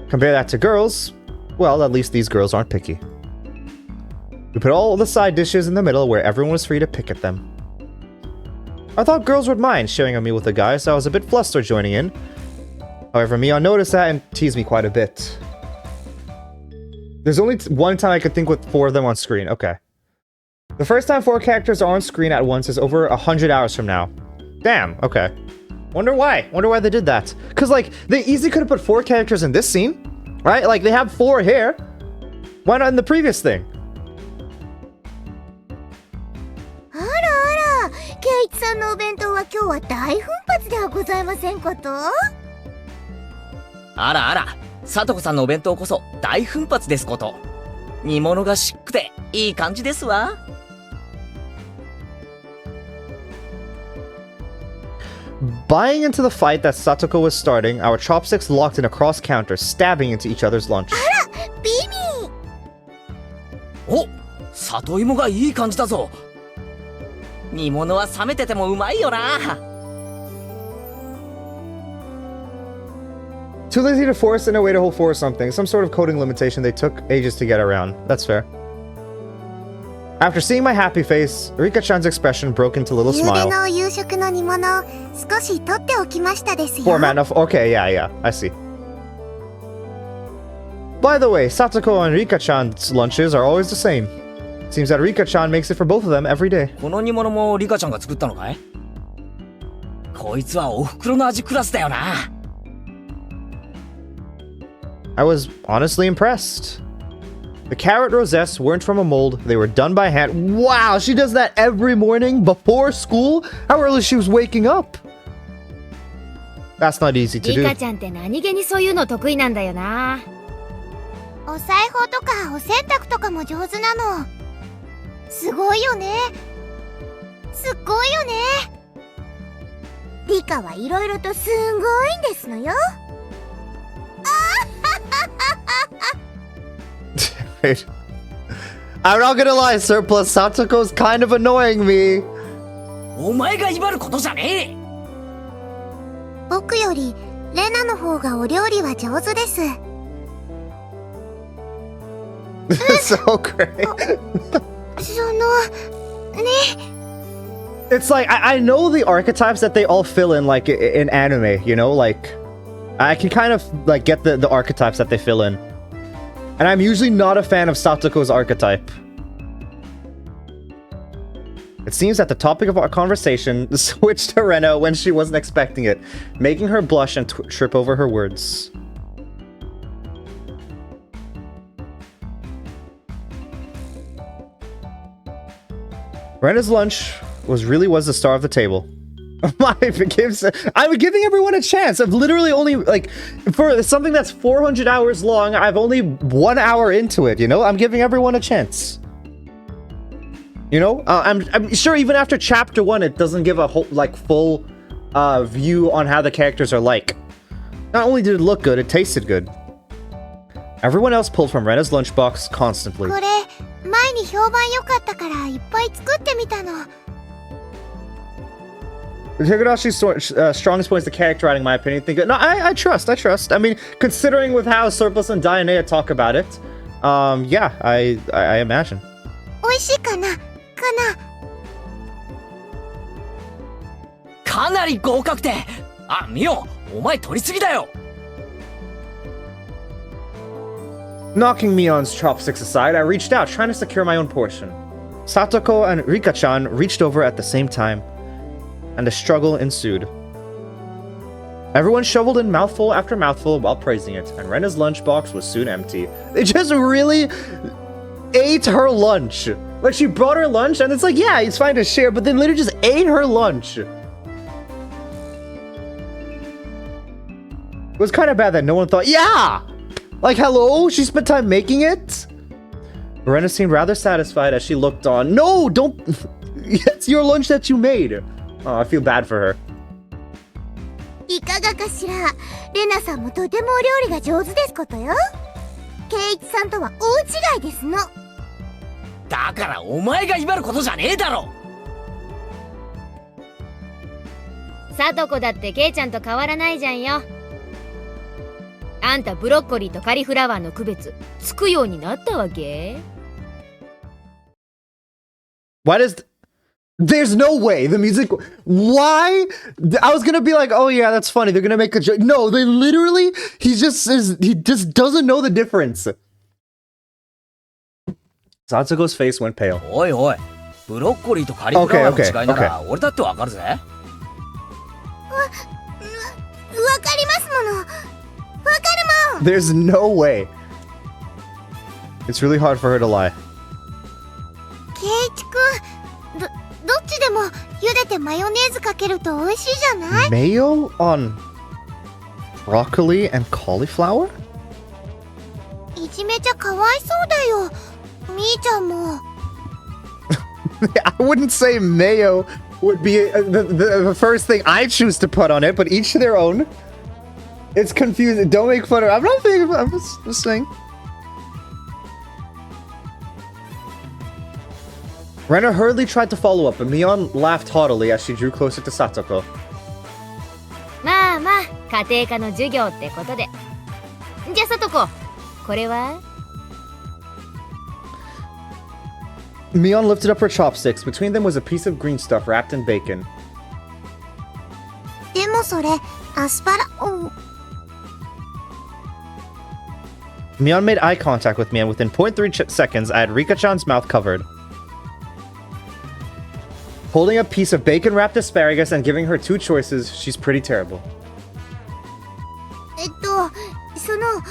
Compare that to girls, well, at least these girls aren't picky. We put all the side dishes in the middle where everyone was free to pick at them. I thought girls would mind sharing a meal with a guy, so I was a bit flustered joining in. However, Mion noticed that and teased me quite a bit. There's only one time I could think with 4 of them on screen. Okay. The first time 4 characters are on screen at once is over 100 hours from now. Damn, okay. Wonder why they did that. Because, like, they easily could have put 4 characters in this scene, right? Like, they have 4 here. Why not in the previous thing? ケイチさんのお弁当は今日は大奮発ではございませんこと？あらあら、さとこさんのお弁当こそ大奮発ですこと。煮物がしっくていい感じですわ。Buying into the fight that Satoko was starting, our chopsticks locked in a cross counter, stabbing into each other's lunch. ビビお、里芋がいい感じだぞ。煮物は冷めててもうまいよな。Too lazy to force and no way to hold for something. Some sort of coding limitation they took ages to get around. That's fair. After seeing my happy face, Rika-chan's expression broke into a little ゆうべ smile. の夕食の煮物少し取っておきましたですよ。 Format of... Okay, yeah, I see. By the way, Satoko and Rika-chan's lunches are always the same. Seems that Rika-chan makes it for both of them every day. この煮物もリカちゃんが作ったのかい？こいつはお袋の味クラスだよな。I was honestly impressed. The carrot rosettes weren't from a mold, they were done by hand. Wow, she does that every morning before school? How early she was waking up? That's not easy to リ do. カちゃんって何気にそういうの得意なんだよな。お裁縫とかお洗濯とかも上手なの。すごいよね。すっごいよね。リカはいろいろとすんごいんですのよ。Wait. I'm not gonna lie, Surplus Satoko's kind of annoying me. お前が威張ることじゃねえ。僕よりレナの方がお料理は上手です。So great. そのね。 It's like, I know the archetypes that they all fill in, like, in anime, you know? Like, I can kind of, like, get the archetypes that they fill in. And I'm usually not a fan of Satoko's archetype. It seems that the topic of our conversation switched to Rena when she wasn't expecting it, making her blush and trip over her words. Rena's lunch was the star of the table. I'm giving everyone a chance. I've literally only, like, for something that's 400 hours long, I've only 1 hour into it, you know? I'm giving everyone a chance. You know? I'm sure even after chapter 1, it doesn't give a whole, like, full view on how the characters are like. Not only did it look good, it tasted good. Everyone else pulled from Rena's lunchbox constantly. これ前に評判良かったからいっぱい作ってみたの。 Higurashi's strongest point is the character writing, in my opinion. No, I trust. I mean, considering with how Surplus and Dianea talk about it, yeah, I imagine. 美味しいかな？かなり合格点。あ、ミオ、お前取りすぎだよ。Knocking Mion's chopsticks aside, I reached out, trying to secure my own portion. Satoko and Rika-chan reached over at the same time, and a struggle ensued. Everyone shoveled in mouthful after mouthful while praising it, and Rena's lunchbox was soon empty. They just really ate her lunch. Like, she brought her lunch, and it's like, yeah, it's fine to share, but then literally just ate her lunch. It was kind of bad that no one thought, yeah! Like, hello? She spent time making it? Rena seemed rather satisfied as she looked on. No, don't... It's your lunch that you made. Oh, I feel bad for her. いかがかしら。レナさんもとてもお料理が上手ですことよ。ケイイチさんとは大違いですの。だからお前が威張ることじゃねえだろ。さとこだってケイちゃんと変わらないじゃんよ。あんたブロッコリーとカリフラワーの区別つくようになったわけ？ Why does... There's no way the music... Why? I was gonna be like, oh yeah, that's funny. They're gonna make a joke. No, they literally... He just doesn't know the difference. Satsuko's face went pale. おいおい、ブロッコリーとカリフラワーの違いなら俺だってわかるぜ。わかりますもの。わかるもん。 There's no way. It's really hard for her to lie. ケイイチくん、どっちでも茹でてマヨネーズかけると美味しいじゃない？ Mayo on broccoli and cauliflower? いじめちゃかわいそうだよ。みーちゃんも。I wouldn't say mayo would be the first thing I choose to put on it, but each to their own. It's confusing. Don't make fun of... I'm not thinking... I'm just saying. Rena hurriedly tried to follow up, but Mion laughed haughtily as she drew closer to Satoko. まあまあ家庭科の授業ってことで。じゃあさとこ、これは？ Mion lifted up her chopsticks. Between them was a piece of green stuff wrapped in bacon. でもそれアスパラ。Mion made eye contact with me, and within 0.3 seconds, I had Rika-chan's mouth covered. Holding a piece of bacon-wrapped asparagus and giving her two choices, she's pretty terrible. その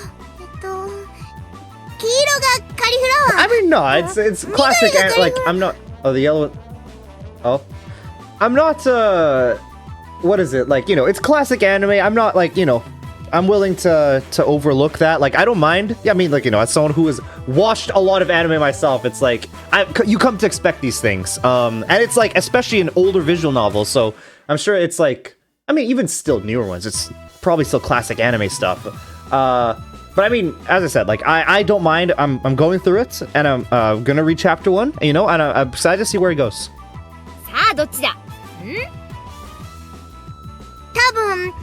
黄色がカリフラワー。 I mean, no, it's classic. Like, I'm not... Oh, the yellow... Oh. I'm not, what is it? Like, you know, it's classic anime. I'm not, like, you know... I'm willing to overlook that. Like, I don't mind. Yeah, I mean, like, you know, as someone who has watched a lot of anime myself, it's like, you come to expect these things. And it's like, especially in older visual novels, so I'm sure it's like, I mean, even still newer ones, it's probably still classic anime stuff. But I mean, as I said, like, I don't mind. I'm going through it, and I'm gonna read chapter 1, you know, and I'm excited to see where he goes. さあどっちだ？ん？多分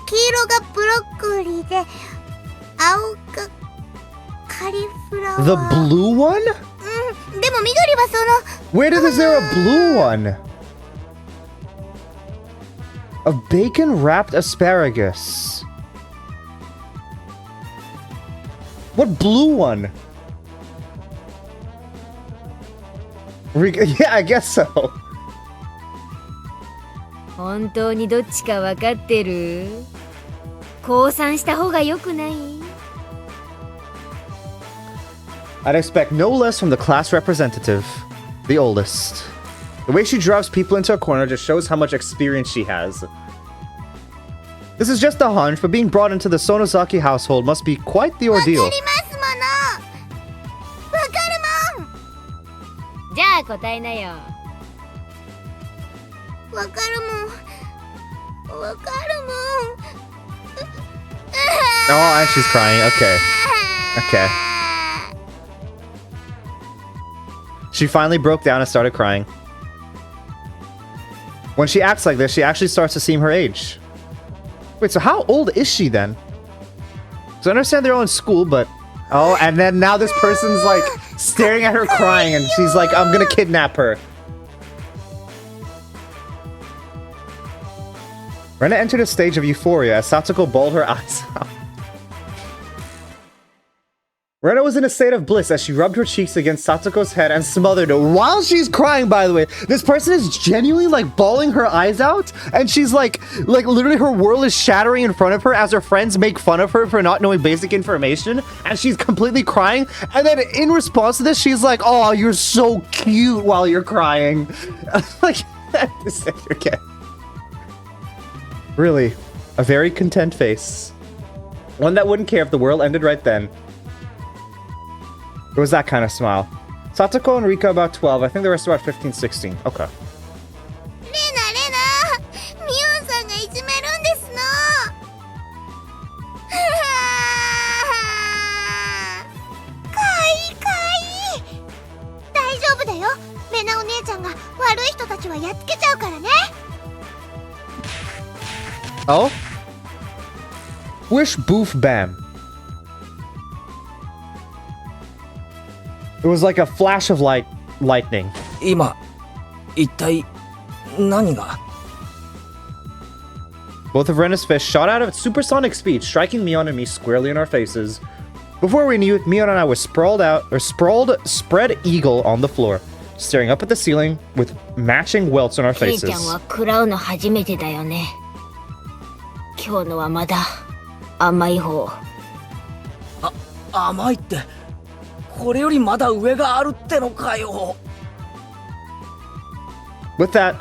黄色がブロッコリーで青がカリフラワー。 The blue one? でも緑はその。 Where is there a blue one? A bacon-wrapped asparagus. What blue one? Yeah, I guess so. 本当にどっちか分かってる？降参した方が良くない？ I'd expect no less from the class representative, the oldest. The way she drives people into a corner just shows how much experience she has. This is just a hunch, but being brought into the Sonozaki household must be quite the わかり ordeal. ますもの。わかるもん。じゃあ答えなよ。わかるもん。わかるもん。 Oh, and she's crying. Okay. Okay. She finally broke down and started crying. When she acts like this, she actually starts to seem her age. Wait, so how old is she then? So I understand they're all in school, but... Oh, and then now this person's like staring at her crying and she's like, I'm gonna kidnap her. Rena entered a stage of euphoria as Satsuko bawled her eyes out. Rena was in a state of bliss as she rubbed her cheeks against Satoko's head and smothered her while she's crying, by the way. This person is genuinely like bawling her eyes out, and she's like literally her world is shattering in front of her as her friends make fun of her for not knowing basic information, and she's completely crying. And then in response to this, she's like, "Oh, you're so cute," while you're crying. Like, okay. Really, a very content face. One that wouldn't care if the world ended right then. It was that kind of smile. Satoko and Rika about 12. I think the rest about 15, 16. Okay. レナミオンさんがいじめるんですの。かいかい。大丈夫だよ。レナお姉ちゃんが悪い人たちはやっつけちゃうからね。Oh? Wish boof bam. It was like a flash of lightning. 今、一体何が Both of Rena's fists shot out at supersonic speed, striking Mion and me squarely in our faces. Before we knew it, Mion and I were spread eagle on the floor, staring up at the ceiling with matching welts on our ケイちゃん faces. は食らうの初めてだよね。今日のはまだ甘い方。甘いって、これよりまだ上があるってのかよ。With that,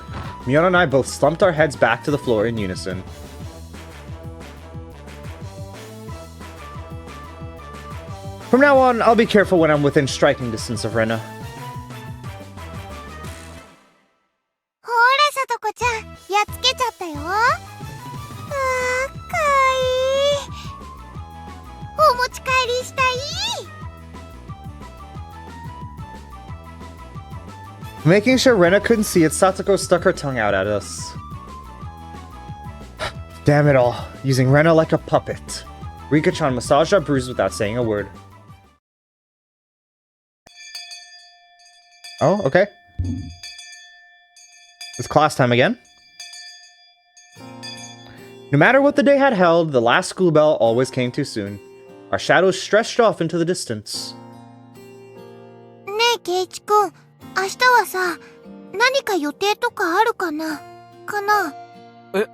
Mion and I both slumped our heads back to the floor in unison. From now on, I'll be careful when I'm within striking distance of Rena. ほらさとこちゃん、やっつけちゃったよ。かわいい。お持ち帰りしたい。Making sure Rena couldn't see it, Satoko stuck her tongue out at us. Damn it all, using Rena like a puppet. Rika-chan massaged our bruise without saying a word. Oh, okay. It's class time again. No matter what the day had held, the last school bell always came too soon. Our shadows stretched off into the distance. ねえ、ケイチくん。明日はさ、何か予定とかあるかな？ It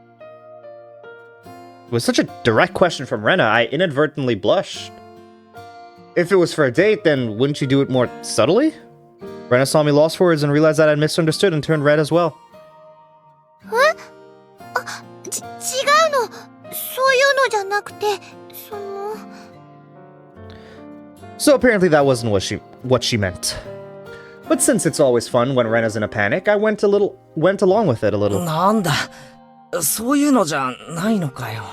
was such a direct question from Rena, I inadvertently blushed. If it was for a date, then wouldn't you do it more subtly? Rena saw me lost for words and realized that I'd misunderstood and turned red as well. 違うの。そういうのじゃなくて、So apparently that wasn't what she meant. But since it's always fun when Rena's in a panic, I went along with it a little. なんだ、そういうのじゃないのかよ。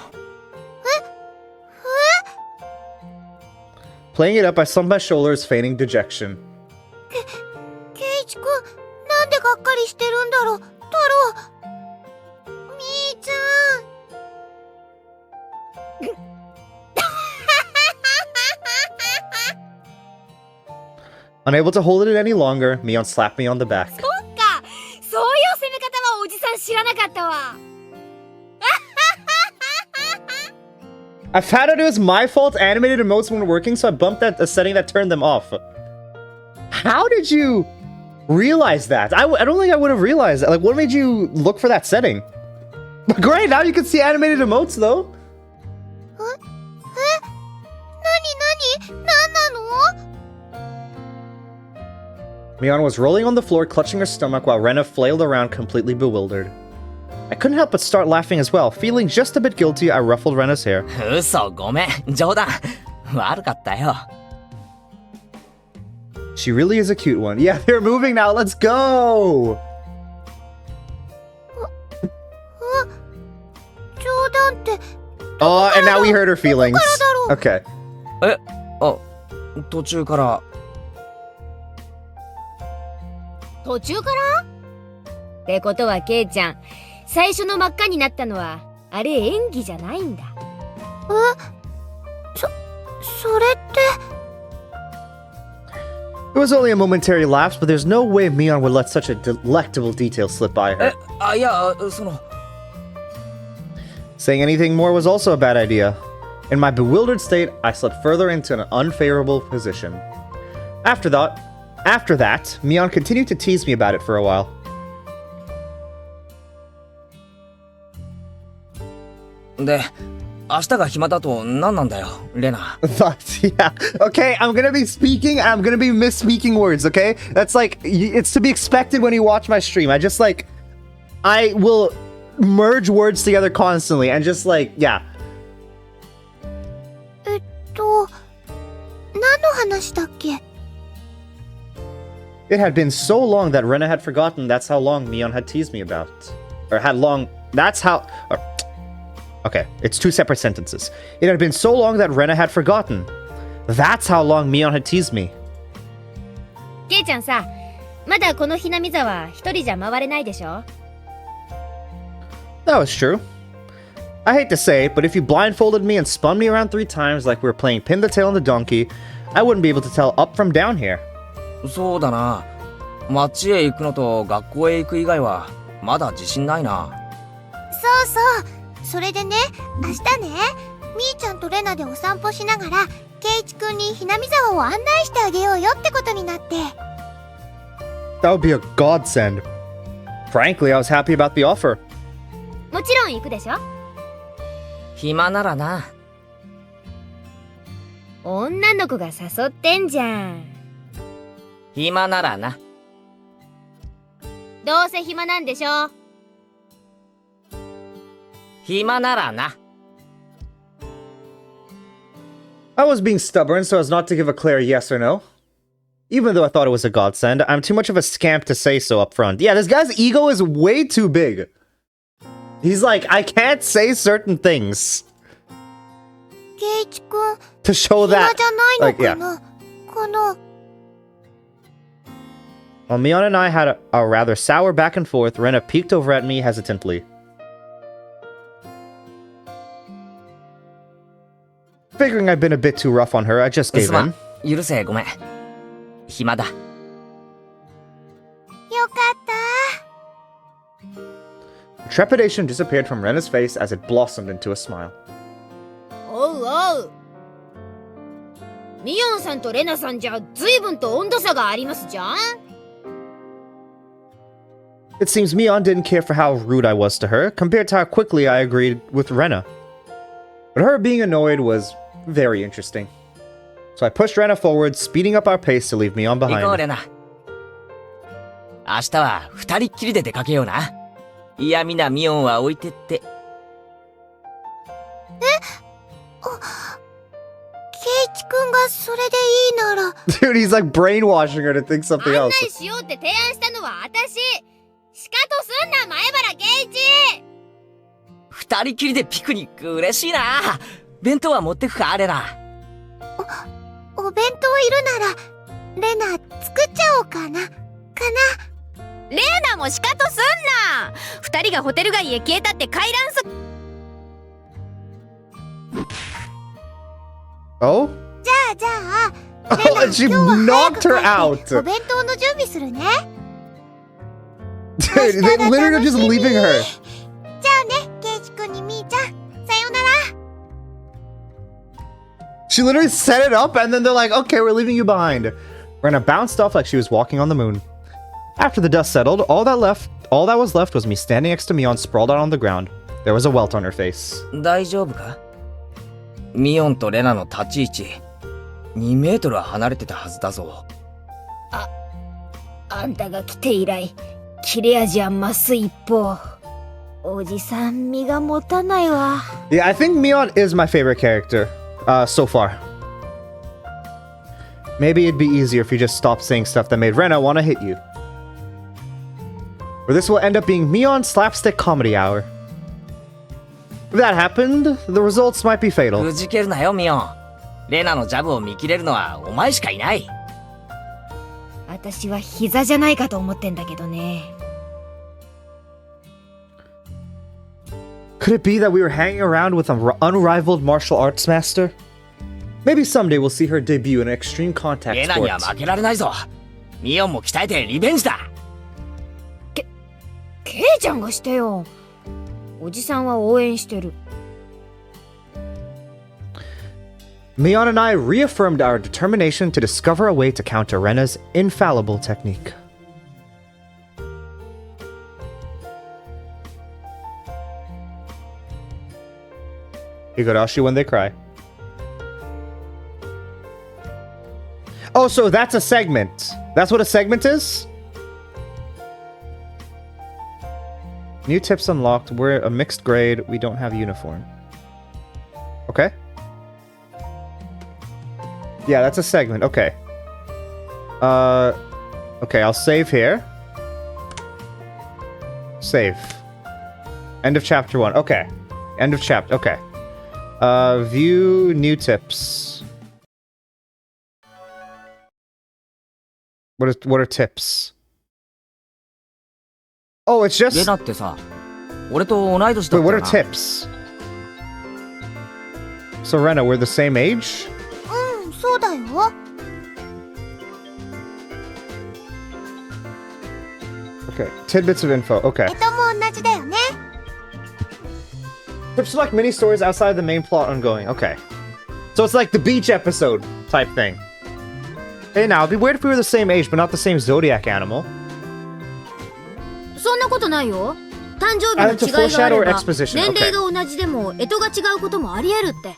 Playing it up, I slumped my shoulders, feigning dejection. ケイチくん、なんでがっかりしてるんだろう、太郎。みーちゃん。Unable to hold it any longer, Mion slapped me on the back. そっか、そういう攻め方はおじさん知らなかったわ。I found out it was my fault animated emotes weren't working, so I bumped a setting that turned them off. How did you realize that? I don't think I would have realized that. Like, what made you look for that setting? But great, now you can see animated emotes, though. 何なの？ Mion was rolling on the floor, clutching her stomach while Rena flailed around completely bewildered. I couldn't help but start laughing as well. Feeling just a bit guilty, I ruffled Rena's hair. 嘘、ごめん、冗談。悪かったよ。She really is a cute one. Yeah, they're moving now. Let's go! 冗談って。Oh, and now we hurt her feelings. Okay. 途中から。途中からってことはケイちゃん、最初の真っ赤になったのはあれ演技じゃないんだ。それって。It was only a momentary lapse, but there's no way Mion would let such a delectable detail slip by her. いや、その。 Saying anything more was also a bad idea. In my bewildered state, I slipped further into an unfavorable position. After that, Mion continued to tease me about it for a while. Yeah. Okay, I'm gonna be speaking and I'm gonna be misspeaking words, okay? That's like, it's to be expected when you watch my stream. I will merge words together constantly and just like, yeah. 何の話だっけ？ It had been so long that Rena had forgotten that's how long Mion had teased me about. Okay, it's two separate sentences. It had been so long that Rena had forgotten. That's how long Mion had teased me. ケイちゃんさ、まだこのひなみ沢一人じゃ回れないでしょ？ That was true. I hate to say it, but if you blindfolded me and spun me around 3 times like we were playing Pin the Tail on the Donkey, I wouldn't be able to tell up from down here. そうだな。街へ行くのと学校へ行く以外はまだ自信ないな。そうそう。それでね、明日ね、みーちゃんとレナでお散歩しながら、ケイイチくんにひなみ沢を案内してあげようよってことになって。That would be a godsend. Frankly, I was happy about the offer. もちろん行くでしょ？暇ならな。女の子が誘ってんじゃん。暇ならな。どうせ暇なんでしょ？暇ならな。I was being stubborn so as not to give a clear yes or no. Even though I thought it was a godsend, I'm too much of a scamp to say so up front. Yeah, this guy's ego is way too big. He's like, I can't say certain things. ケイイチくん、 To show 暇 that, じゃないの like, か yeah. な？この While Mion and I had a rather sour back and forth, Rena peeked over at me hesitantly. Figuring I'd been a bit too rough on her, I just gave in. 許せ、ごめん。暇だ。よかった。 Trepidation disappeared from Rena's face as it blossomed into a smile. おうおう。ミヨンさんとレナさんじゃ随分と温度差がありますじゃん。It seems Mion didn't care for how rude I was to her, compared to how quickly I agreed with Rena. But her being annoyed was very interesting. So I pushed Rena forward, speeding up our pace to leave Mion 行こう、 behind. レナ。明日は二人っきりで出かけような。嫌味なミオンは置いてって。ケイイチくんがそれでいいなら。Dude, he's like brainwashing her to think something 案 else. 内しようって提案したのは私。しかとすんな、前原圭一。二人きりでピクニック嬉しいな。弁当は持ってくか、レナ。お弁当いるなら、レナ作っちゃおうかな。レナもしかとすんな。二人がホテル街へ消えたって回覧す。Oh? じゃあ、レ Oh, ナ and she 今日は早 knocked く her 帰 out. ってお弁当の準備するね。 Dude, they literally are just leaving her. じゃあね、ケイイチくんにみーちゃん、さようなら。 She literally set it up and then they're like, okay, we're leaving you behind. Rena bounced off like she was walking on the moon. After the dust settled, all that was left was me standing next to Mion sprawled out on the ground. There was a welt on her face. 大丈夫か？ミオンとレナの立ち位置、2メートルは離れてたはずだぞ。あんたが来て以来、切れ味は増す一方。おじさん身が持たないわ。 Yeah, I think Mion is my favorite character, so far. Maybe it'd be easier if you just stopped saying stuff that made Rena want to hit you. Or this will end up being Mion's slapstick comedy hour. If that happened, the results might be fatal. くじけるなよ、ミオン。レナのジャブを見切れるのはお前しかいない。私は膝じゃないかと思ってんだけどね。 Could it be that we were hanging around with an unrivaled martial arts master? Maybe someday we'll see her debut in an extreme contact レナには sport. 負けられないぞ。ミオンも鍛えてリベンジだ。ケイちゃんがしてよ。おじさんは応援してる。Mion and I reaffirmed our determination to discover a way to counter Rena's infallible technique. Higurashi when they cry. Oh, so that's a segment. That's what a segment is? New tips unlocked. We're a mixed grade. We don't have uniform. Okay. Yeah, that's a segment. Okay. Okay, I'll save here. Save. End of chapter 1. Okay. End of chapter. Okay. View new tips. What are tips? Oh, it's just... レナってさ、俺と同い年だ Wait, った what よ are な。 tips? So, Rena, we're the same age? うん、そうだよ。Okay. Tidbits of info. Okay. も同じだよね。 Tips are like mini stories outside the main plot ongoing. Okay. So it's like the beach episode type thing. Hey, now, it'd be weird if we were the same age, but not the same zodiac animal. そんなことないよ。誕生 I like 日 to の違いがあ foreshadow れ or ば exposition. 年齢 Okay. が同じでも干支が違うこともありえるって。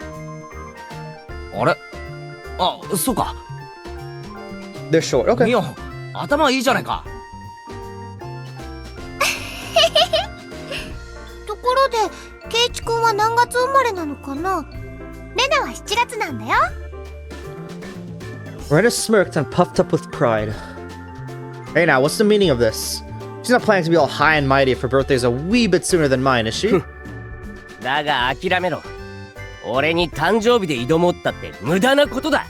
あれあ、そうか。 They're short. Okay. ミオン、頭いいじゃないか。ところで、ケイチくんは何月生まれなのかな？レナは7月なんだよ。 Rena smirked and puffed up with pride. Hey, now, what's the meaning of this? She's not planning to be all high and mighty if her birthday's a wee bit sooner than mine, is she? だが諦めろ。俺に誕生日で挑もうったって無駄なことだ。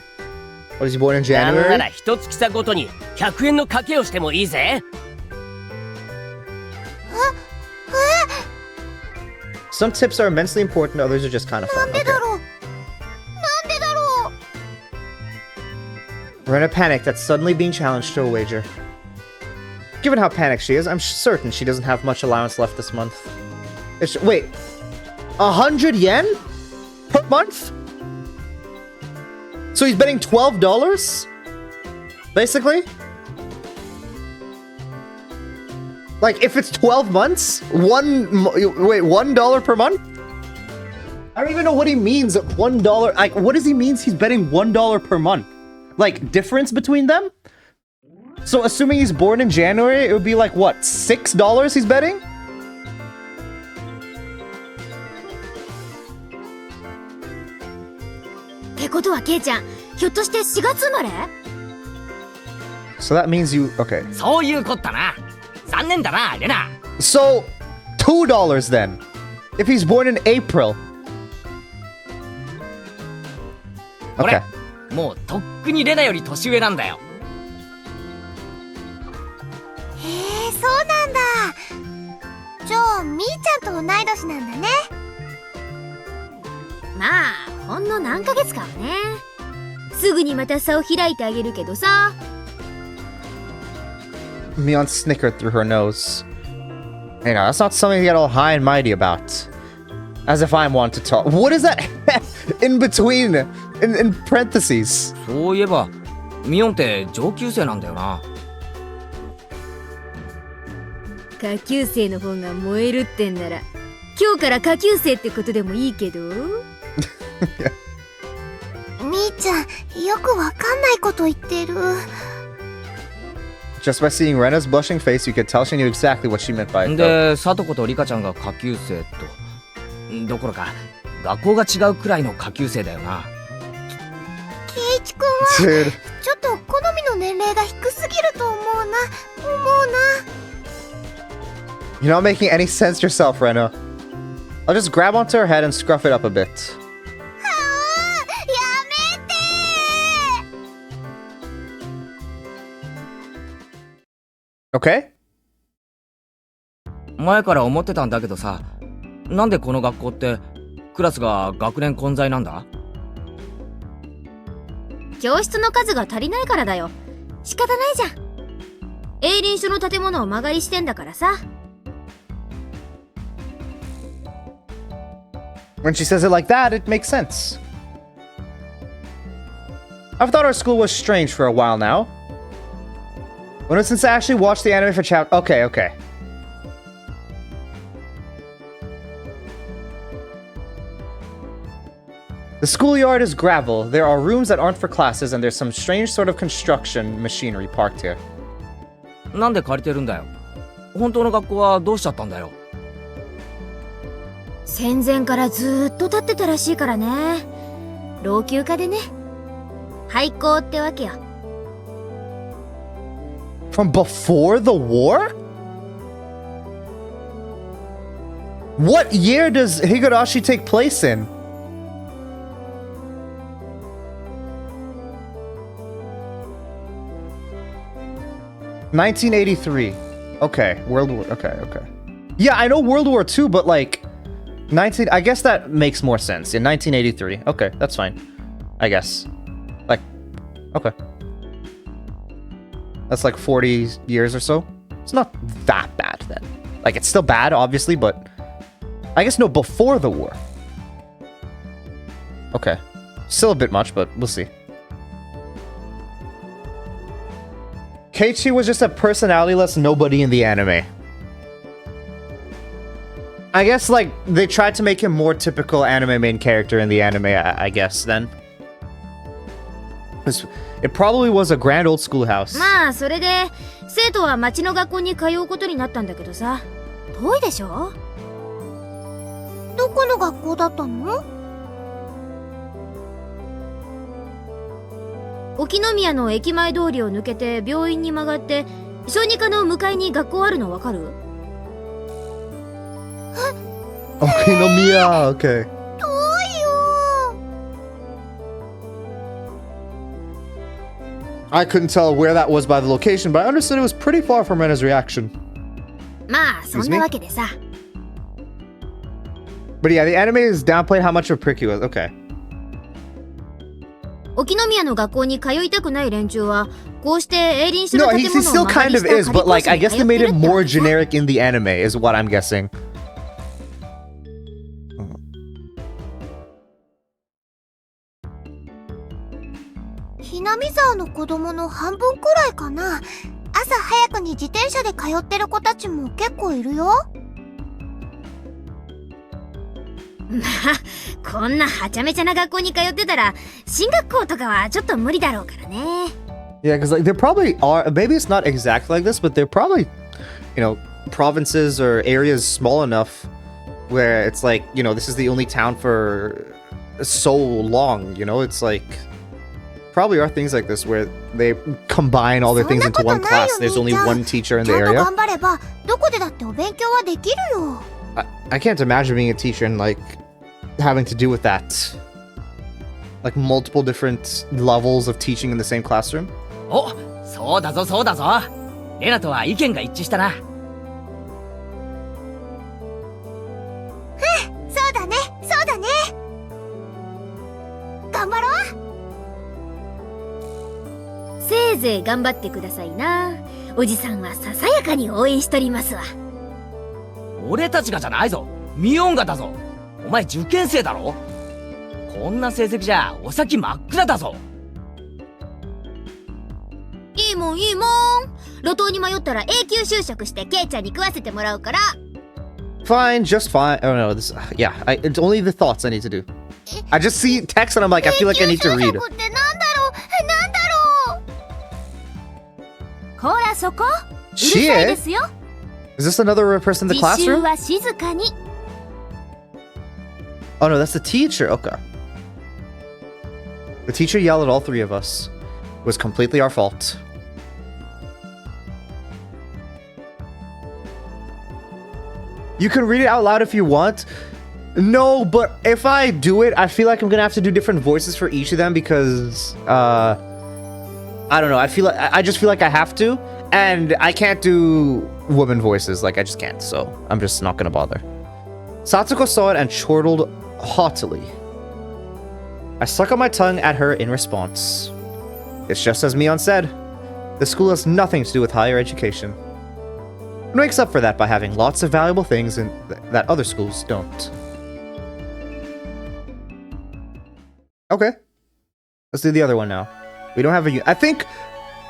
What, is he born in なんな January? ら一月差ごとに100円の賭けをしてもいいぜ。Some tips are immensely important, others are just kind of な fun. んでだ Okay. ろう？なんでだろう？ Rena panicked at suddenly being challenged to a wager. Given how panicked she is, I'm certain she doesn't have much allowance left this month. Wait, 100 yen per month? So he's betting $12? Basically? Like, if it's 12 months, $1 per month? I don't even know what he means at $1. Like, what does he mean he's betting $1 per month? Like, difference between them? So, assuming he's born in January, it would be like, what, $6 he's betting? So that means you... Okay. そういうこったな。残念だな、レナ。 So, $2 then. If he's born in April. 俺 Okay. もうとっくにレナより年上なんだよ。へえ、そうなんだ。じゃあ、みーちゃんと同い年なんだね。まあほんの何ヶ月かはね。すぐにまた差を開いてあげるけどさ。 Mion snickered through her nose. Hey, now, that's not something to get all high and mighty about. As if I'm one to talk. What is that in between? In parentheses. そういえば、ミオンって上級生なんだよな。下級生の方が燃えるってんなら今日から下級生ってことでもいいけど。みーちゃん、よくわかんないこと言ってる。 Just by seeing Rena's blushing face, you could tell she knew exactly what she meant by it. で、サトコとリカちゃんが下級生と。どころか、学校が違うくらいの下級生だよな。ケイチくんは Dude. ちょっと好みの年齢が低すぎると思うな。 You're not making any sense yourself, Rena. I'll just grab onto her head and scruff it up a bit. やめてー。 Okay? 前から思ってたんだけどさ、なんでこの学校ってクラスが学年混在なんだ？教室の数が足りないからだよ。仕方ないじゃん。営林署の建物を間借りしてんだからさ。 When she says it like that, it makes sense. I've thought our school was strange for a while now. When since I actually watched the anime for chapter... Okay, okay. The schoolyard is gravel. There are rooms that aren't for classes, and there's some strange sort of construction machinery parked here. なんで借りてるんだよ。本当の学校はどうしちゃったんだよ。戦前からずーっと立ってたらしいからね。老朽化でね。廃校ってわけよ。From before the war? What year does Higurashi take place in? (1983) Okay, World War... Okay. Yeah, I know World War II, but like... I guess that makes more sense. In 1983. Okay, that's fine. I guess. Like... Okay. That's like 40 years or so. It's not that bad then. Like, it's still bad, obviously, but... I guess no, before the war. Okay. Still a bit much, but we'll see. Keiichi was just a personality-less nobody in the anime. I guess, like, they tried to make him more typical anime main character in the anime, I guess, then. It probably was a grand old schoolhouse. まあそれで生徒は町の学校に通うことになったんだけどさ。遠いでしょ？どこの学校だったの？沖宮の駅前通りを抜けて病院に曲がって小児科の向かいに学校あるのわかるOnikakushi, okay. 遠いよ。 I couldn't tell where that was by the location, but I understood it was pretty far from Rena's reaction. まあそんなわけでさ。 But yeah, the anime is downplaying how much of a prick he was. Okay. 沖宮の学校に通いたくない連中はこうして営林署の No, 建 he 物 still を間借 kind り of した is, 仮 but 校 like, 舎 I に guess 通 they っ made てる it ってわ more け？ generic in the anime, is what I'm guessing. ひなみ沢の子供の半分くらいかな。朝早くに自転車で通ってる子たちも結構いるよ。まあこんなはちゃめちゃな学校に通ってたら進学校とかはちょっと無理だろうからね。 Yeah, because like there probably are, maybe it's not exactly like this, but they're probably, you know, provinces or areas small enough where it's like, you know, this is the only town for so long, you know, it's like, probably are things like this where they combine all their things into one class. There's only one teacher in the ちゃんと area. 頑張ればどこでだってお勉強はできるよ。 I can't imagine being a teacher and like having to do with that. Like multiple different levels of teaching in the same classroom. お、そうだぞそうだぞ。レナとは意見が一致したな。そうだね、そうだね。頑張ろう。せいぜい頑張ってくださいな。おじさんはささやかに応援しとりますわ。俺たちがじゃないぞ。ミオンがだぞ。お前受験生だろ。こんな成績じゃお先真っ暗だぞ。いいもんいいもん。路頭に迷ったら永久就職してケイちゃんに食わせてもらうから。 Fine, just fine. Oh no, this, yeah, it's only the thoughts I need to do. I just see text and I'm like, I feel like I need to 永 read. 久就職ってなんだろう、なんだろう。ほらそこ。うるさい Chie? ですよ。 Is this another person in the 自習 classroom? は静かに。 Oh no, that's the teacher. Okay. The teacher yelled at all three of us. It was completely our fault. You can read it out loud if you want. No, but if I do it, I feel like I'm gonna have to do different voices for each of them because, I don't know. I just feel like I have to, and I can't do woman voices. Like I just can't. So I'm just not gonna bother. Satsuko saw it and chortled haughtily. I stuck out my tongue at her in response. It's just as Mion said. The school has nothing to do with higher education. It makes up for that by having lots of valuable things that other schools don't. Okay. Let's do the other one now. We don't have a... I think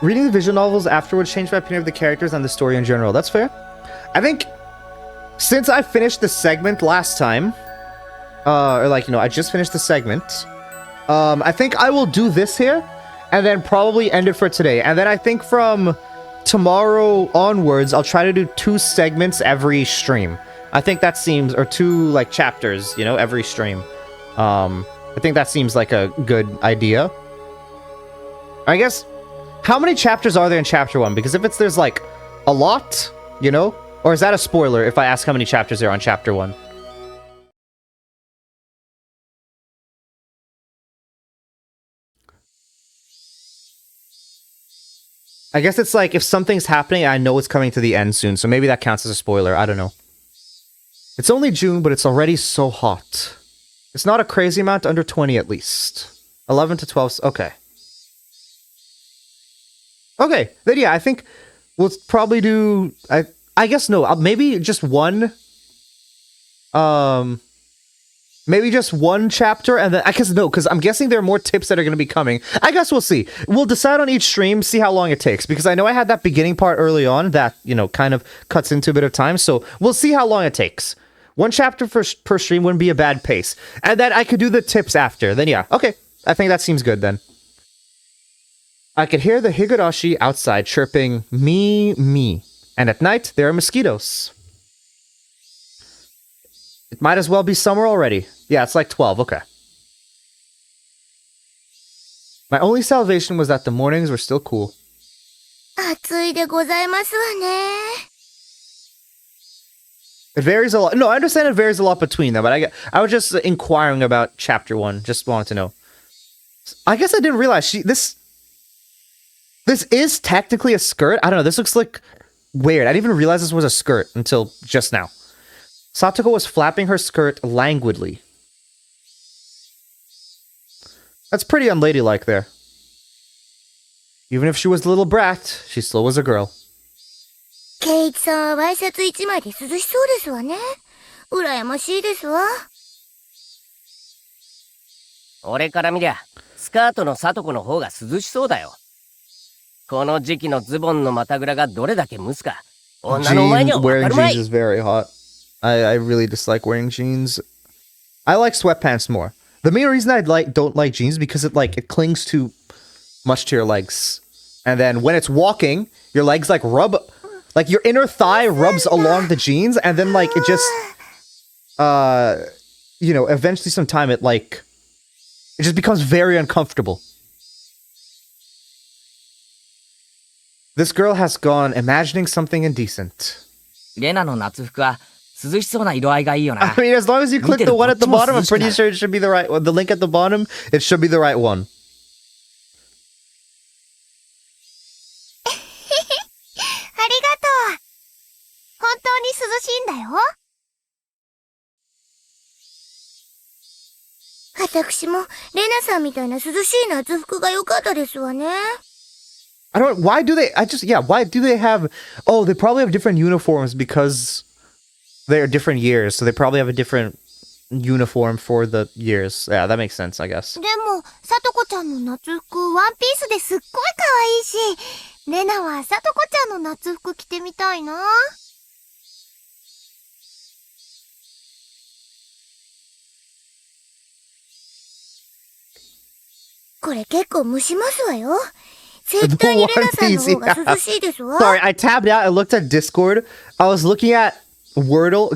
reading the visual novels afterwards changed my opinion of the characters and the story in general. That's fair. I think since I finished the segment last time, or like, you know, I just finished the segment, I think I will do this here and then probably end it for today. And then I think from tomorrow onwards, I'll try to do 2 segments every stream. I think that seems, or 2 like chapters, you know, every stream. I think that seems like a good idea. I guess, how many chapters are there in chapter 1? Because if there's like a lot, you know, or is that a spoiler if I ask how many chapters there are on chapter 1? I guess it's like if something's happening, I know it's coming to the end soon, so maybe that counts as a spoiler. I don't know. It's only June, but it's already so hot. It's not a crazy amount, under 20 at least. 11 to 12, okay. Okay, then yeah, I think we'll probably do... I guess no, maybe just one... Maybe just one chapter, and then... I guess no, because I'm guessing there are more tips that are going to be coming. I guess we'll see. We'll decide on each stream, see how long it takes, because I know I had that beginning part early on that, you know, kind of cuts into a bit of time, so we'll see how long it takes. 1 chapter per stream wouldn't be a bad pace. And then I could do the tips after. Then yeah, okay. I think that seems good then. I could hear the Higurashi outside chirping, me, me. And at night, there are mosquitoes. It might as well be summer already. Yeah, it's like 12, okay. My only salvation was that the mornings were still cool. 暑いでございますわね。 It varies a lot. No, I understand it varies a lot between them, but I was just inquiring about chapter 1. Just wanted to know. I guess I didn't realize this is technically a skirt. I don't know. This looks like weird. I didn't even realize this was a skirt until just now. Satoko was flapping her skirt languidly. That's pretty unladylike there. Even if she was a little brat, she still was a girl. ケイチさんはワイシャツ1枚で涼しそうですわね。羨ましいですわ。俺から見りゃ、スカートのサトコの方が涼しそうだよ。この時期のズボンの股ぐらがどれだけ蒸すか、女のお前にはわかるまい。 Wearing jeans is very hot. I really dislike wearing jeans. I like sweatpants more. The main reason I don't like jeans because it clings too much to your legs. And then when it's walking, your legs like rub, like your inner thigh rubs along the jeans, and then like it just you know, eventually sometime it just becomes very uncomfortable. This girl has gone imagining something indecent. レナの夏服は涼しそうな色合いがいいよな。I mean, as long as you click the one at the bottom, I'm pretty sure it should be the right one. The link at the bottom, it should be the right one. ありがとう。本当に涼しいんだよ。私もレナさんみたいな涼しい夏服が良かったですわね。I don't. Why do they? Why do they have? Oh, they probably have different uniforms because they're different years, so they probably have a different uniform for the years. Yeah, that makes sense, I guess. でも、さとこちゃんの夏服ワンピースですっごい可愛いし、レナはさとこちゃんの夏服着てみたいな。これ結構蒸しますわよ。絶対にレナさんの方が涼しいですわ。Sorry, I tabbed out. I looked at Discord. I was looking at Wordle.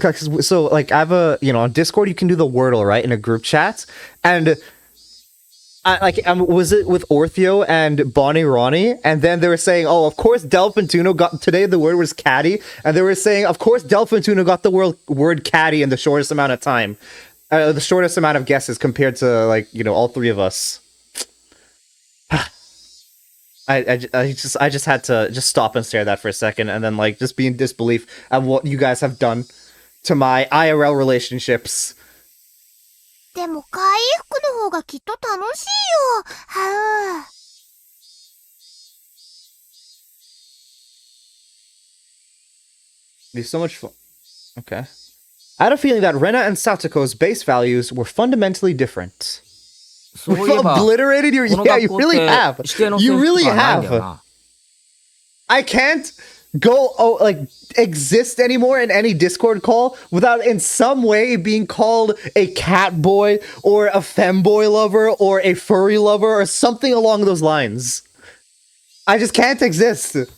So, like, I have a, you know, on Discord, you can do the Wordle, right, in a group chat. And, was it with Ortheo and Bonnie Ronnie? And then they were saying, oh, of course, Delfintuno got, today the word was caddy. And they were saying, of course, Delfintuno got the word caddy in the shortest amount of time. The shortest amount of guesses compared to, like, you know, all three of us. I just had to just stop and stare at that for a second and then like just be in disbelief at what you guys have done to my IRL relationships. でも可愛い服の方がきっと楽しいよ。はう。It'd be so much fun. Okay. I had a feeling that Rena and Satoko's base values were fundamentally different. そうい We've えば、 obliterated your... この Yeah, you 学校っ really て have. 指定の You 制服 really とかないんだよ have. な。I can't go, like, exist anymore in any Discord call without in some way being called a cat boy or a femboy lover or a furry lover or something along those lines. I just can't exist.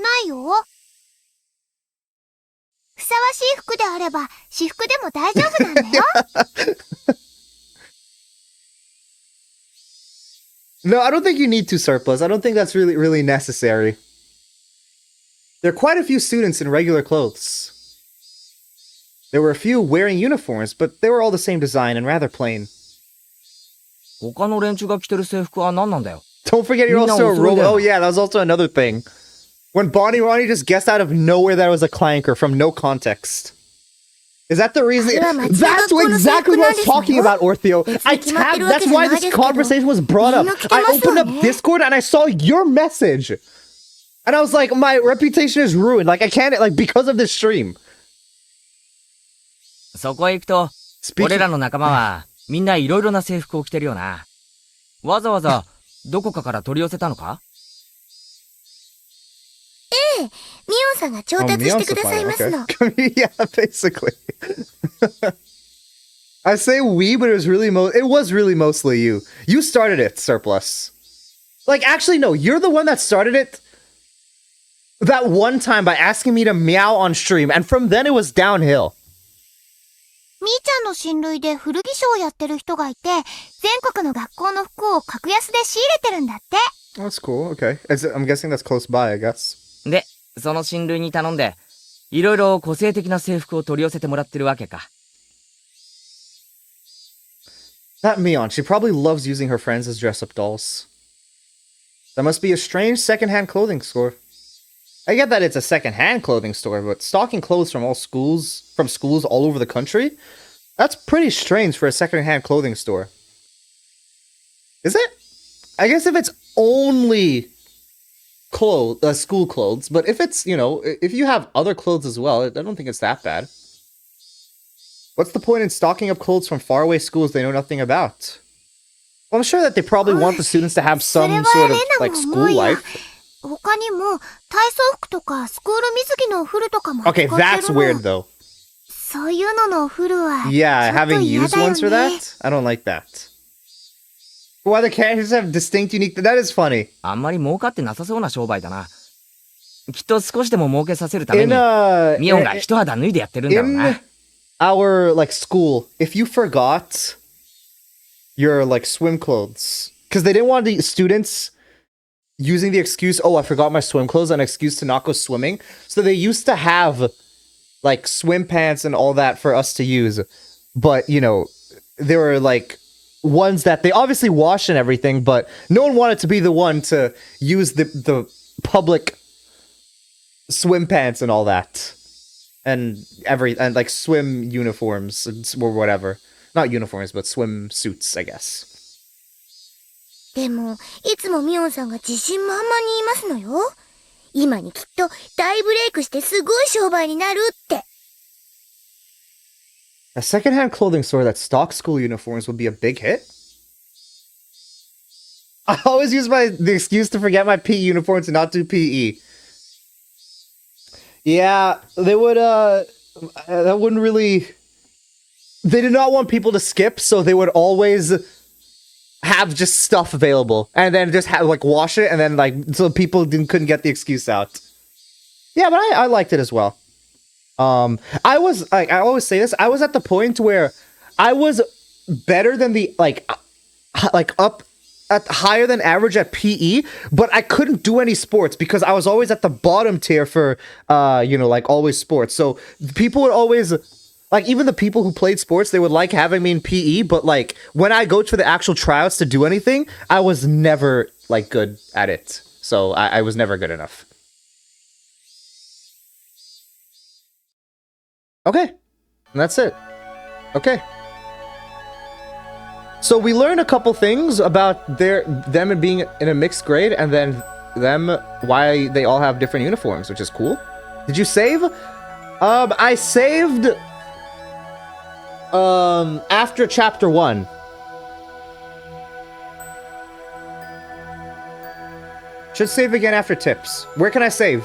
ないよ。ふさわしい服であれば、私服でも大丈夫なんだよ。No, I don't think you need to, Surplus. I don't think that's really necessary. There are quite a few students in regular clothes. There were a few wearing uniforms, but they were all the same design and rather plain. 他の連中が着てる制服は何なんだよ。 Don't forget you're also a robot. Oh yeah, that was also another thing. When Bonnie Ronnie just guessed out of nowhere that it was a clanker from no context. Is that the reason? That's exactly what I was talking about, Ortheo. That's why this conversation was brought up. I opened up Discord and I saw your message. And I was like, my reputation is ruined. Like, I can't, like, because of this stream. そこへ行くと、俺らの仲間はみんないろいろな制服を着てるよな。わざわざどこかから取り寄せたのか？ミオンさんが調達してくださいますの。Yeah, basically. I say we, but it was really mostly you. You started it, Surplus. Like, actually, no, you're the one that started it that one time by asking me to meow on stream, and from then it was downhill. みーちゃんの親類で古着商をやってる人がいて、全国の学校の服を格安で仕入れてるんだって。That's cool, okay. I'm guessing that's close by, I guess. で、その親類に頼んで、いろいろ個性的な制服を取り寄せてもらってるわけか。That Mion, she probably loves using her friends as dress-up dolls. That must be a strange second-hand clothing store. I get that it's a second-hand clothing store, but stocking clothes from schools all over the country? That's pretty strange for a second-hand clothing store. Is it? I guess if it's only school clothes, but if it's, if you have other clothes as well, I don't think it's that bad. What's the point in stocking up clothes from faraway schools they know nothing about? Well, I'm sure that they probably want the students to have some sort of, like, school life. 他にも体操服とかスクール水着のお風呂とかも Okay, that's weird though. そういうののお風呂は Yeah, ちょっと having 嫌 used だよ ones for ね。 that? I don't like that. Why the characters have distinct, unique... That is funny. あんまり儲かってなさそうな商売だな。きっと少しでも儲けさせるため In に、ミオンが一肌脱いでやってるんだろうな。 in our, like, school, if you forgot your, like, swim clothes, because they didn't want the students using the excuse, oh, I forgot my swim clothes, an excuse to not go swimming. So they used to have, like, swim pants and all that for us to use. But, there were, like, ones that they obviously washed and everything, but no one wanted to be the one to use the public swim pants and all that. And like, swim uniforms or whatever. Not uniforms, but swim suits, I guess. でもいつもミオンさんが自信満々に言いますのよ。今にきっと大ブレイクしてすごい商売になるって。A secondhand clothing store that stocks school uniforms would be a big hit? I always use the excuse to forget my PE uniform to not do PE. Yeah, they would, that wouldn't really... They did not want people to skip, so they would always have just stuff available. And then just have, like, wash it, and then, like, so people couldn't get the excuse out. Yeah, but I liked it as well. I was, like, I always say this, I was at the point where I was better than the, like up at higher than average at PE, but I couldn't do any sports because I was always at the bottom tier for, like, always sports. So people would always, like, even the people who played sports, they would like having me in PE, but, like, when I go to the actual tryouts to do anything, I was never, like, good at it. So I was never good enough. Okay, and that's it. Okay. So we learned a couple things about them being in a mixed grade, and then why they all have different uniforms, which is cool. Did you save? I saved After chapter 1. Should save again after tips. Where can I save?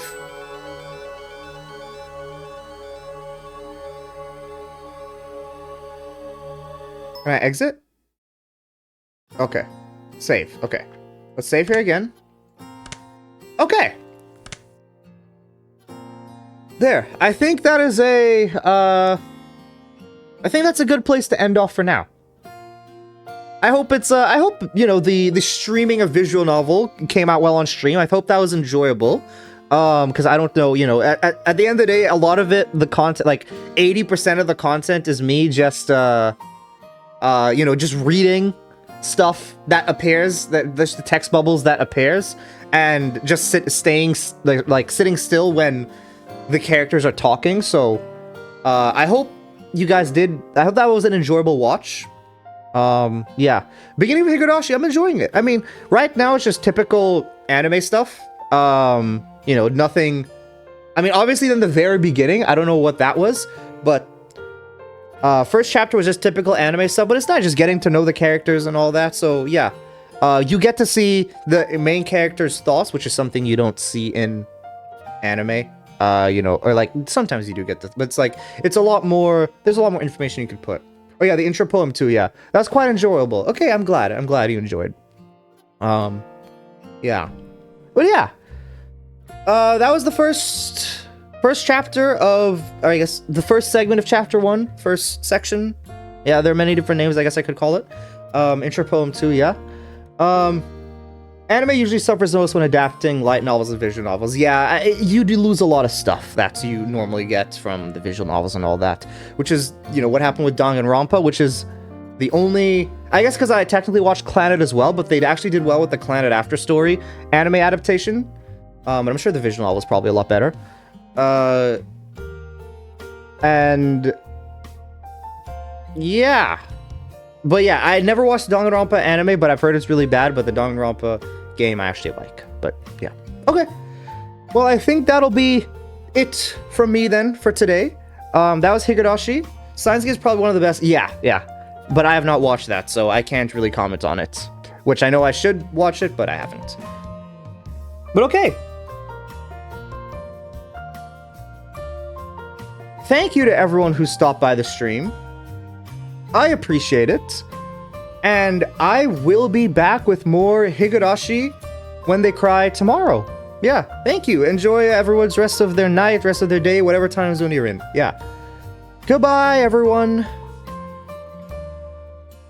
Can I exit? Okay. Save. Okay. Let's save here again. Okay. There. I think that is a, I think that's a good place to end off for now. I hope it's, I hope, you know, the streaming of visual novel came out well on stream. I hope that was enjoyable. Because I don't know, you know, at the end of the day, a lot of it, the content, like 80% of the content is me just, you know, just reading stuff that appears, that the text bubbles that appears, and just sitting still when the characters are talking. So, I hope you guys did. I hope that was an enjoyable watch. Yeah. Beginning of Higurashi, I'm enjoying it. I mean, right now it's just typical anime stuff. You know, nothing. I mean, obviously in the very beginning, I don't know what that was, but first chapter was just typical anime stuff, but it's not, just getting to know the characters and all that. So yeah, you get to see the main character's thoughts, which is something you don't see in anime. You know, or like sometimes you do get this, but it's like it's a lot more. There's a lot more information you could put. Oh yeah, the intro poem too. Yeah, that's quite enjoyable. Okay, I'm glad you enjoyed. Yeah, but yeah, that was the first chapter of, or I guess the first segment of chapter 1, first section. Yeah, there are many different names I guess I could call it. Intro poem 2, yeah. Anime usually suffers most when adapting light novels and visual novels. Yeah, you do lose a lot of stuff that you normally get from the visual novels and all that, which is, you know, what happened with Danganronpa, which is the only, I guess because I technically watched Clannad as well, but they actually did well with the Clannad After Story anime adaptation. And I'm sure the visual novel is probably a lot better. And yeah, but yeah, I never watched the Danganronpa anime, but I've heard it's really bad. But the Danganronpa game I actually like. But yeah, okay. Well, I think that'll be it from me then for today. That was Higurashi. Steins Gate is probably one of the best. Yeah. But I have not watched that, so I can't really comment on it. Which I know I should watch it, but I haven't. But okay. Thank you to everyone who stopped by the stream. I appreciate it. And I will be back with more Higurashi When They Cry tomorrow. Yeah, thank you. Enjoy everyone's rest of their night, rest of their day, whatever time zone you're in. Yeah. Goodbye, everyone.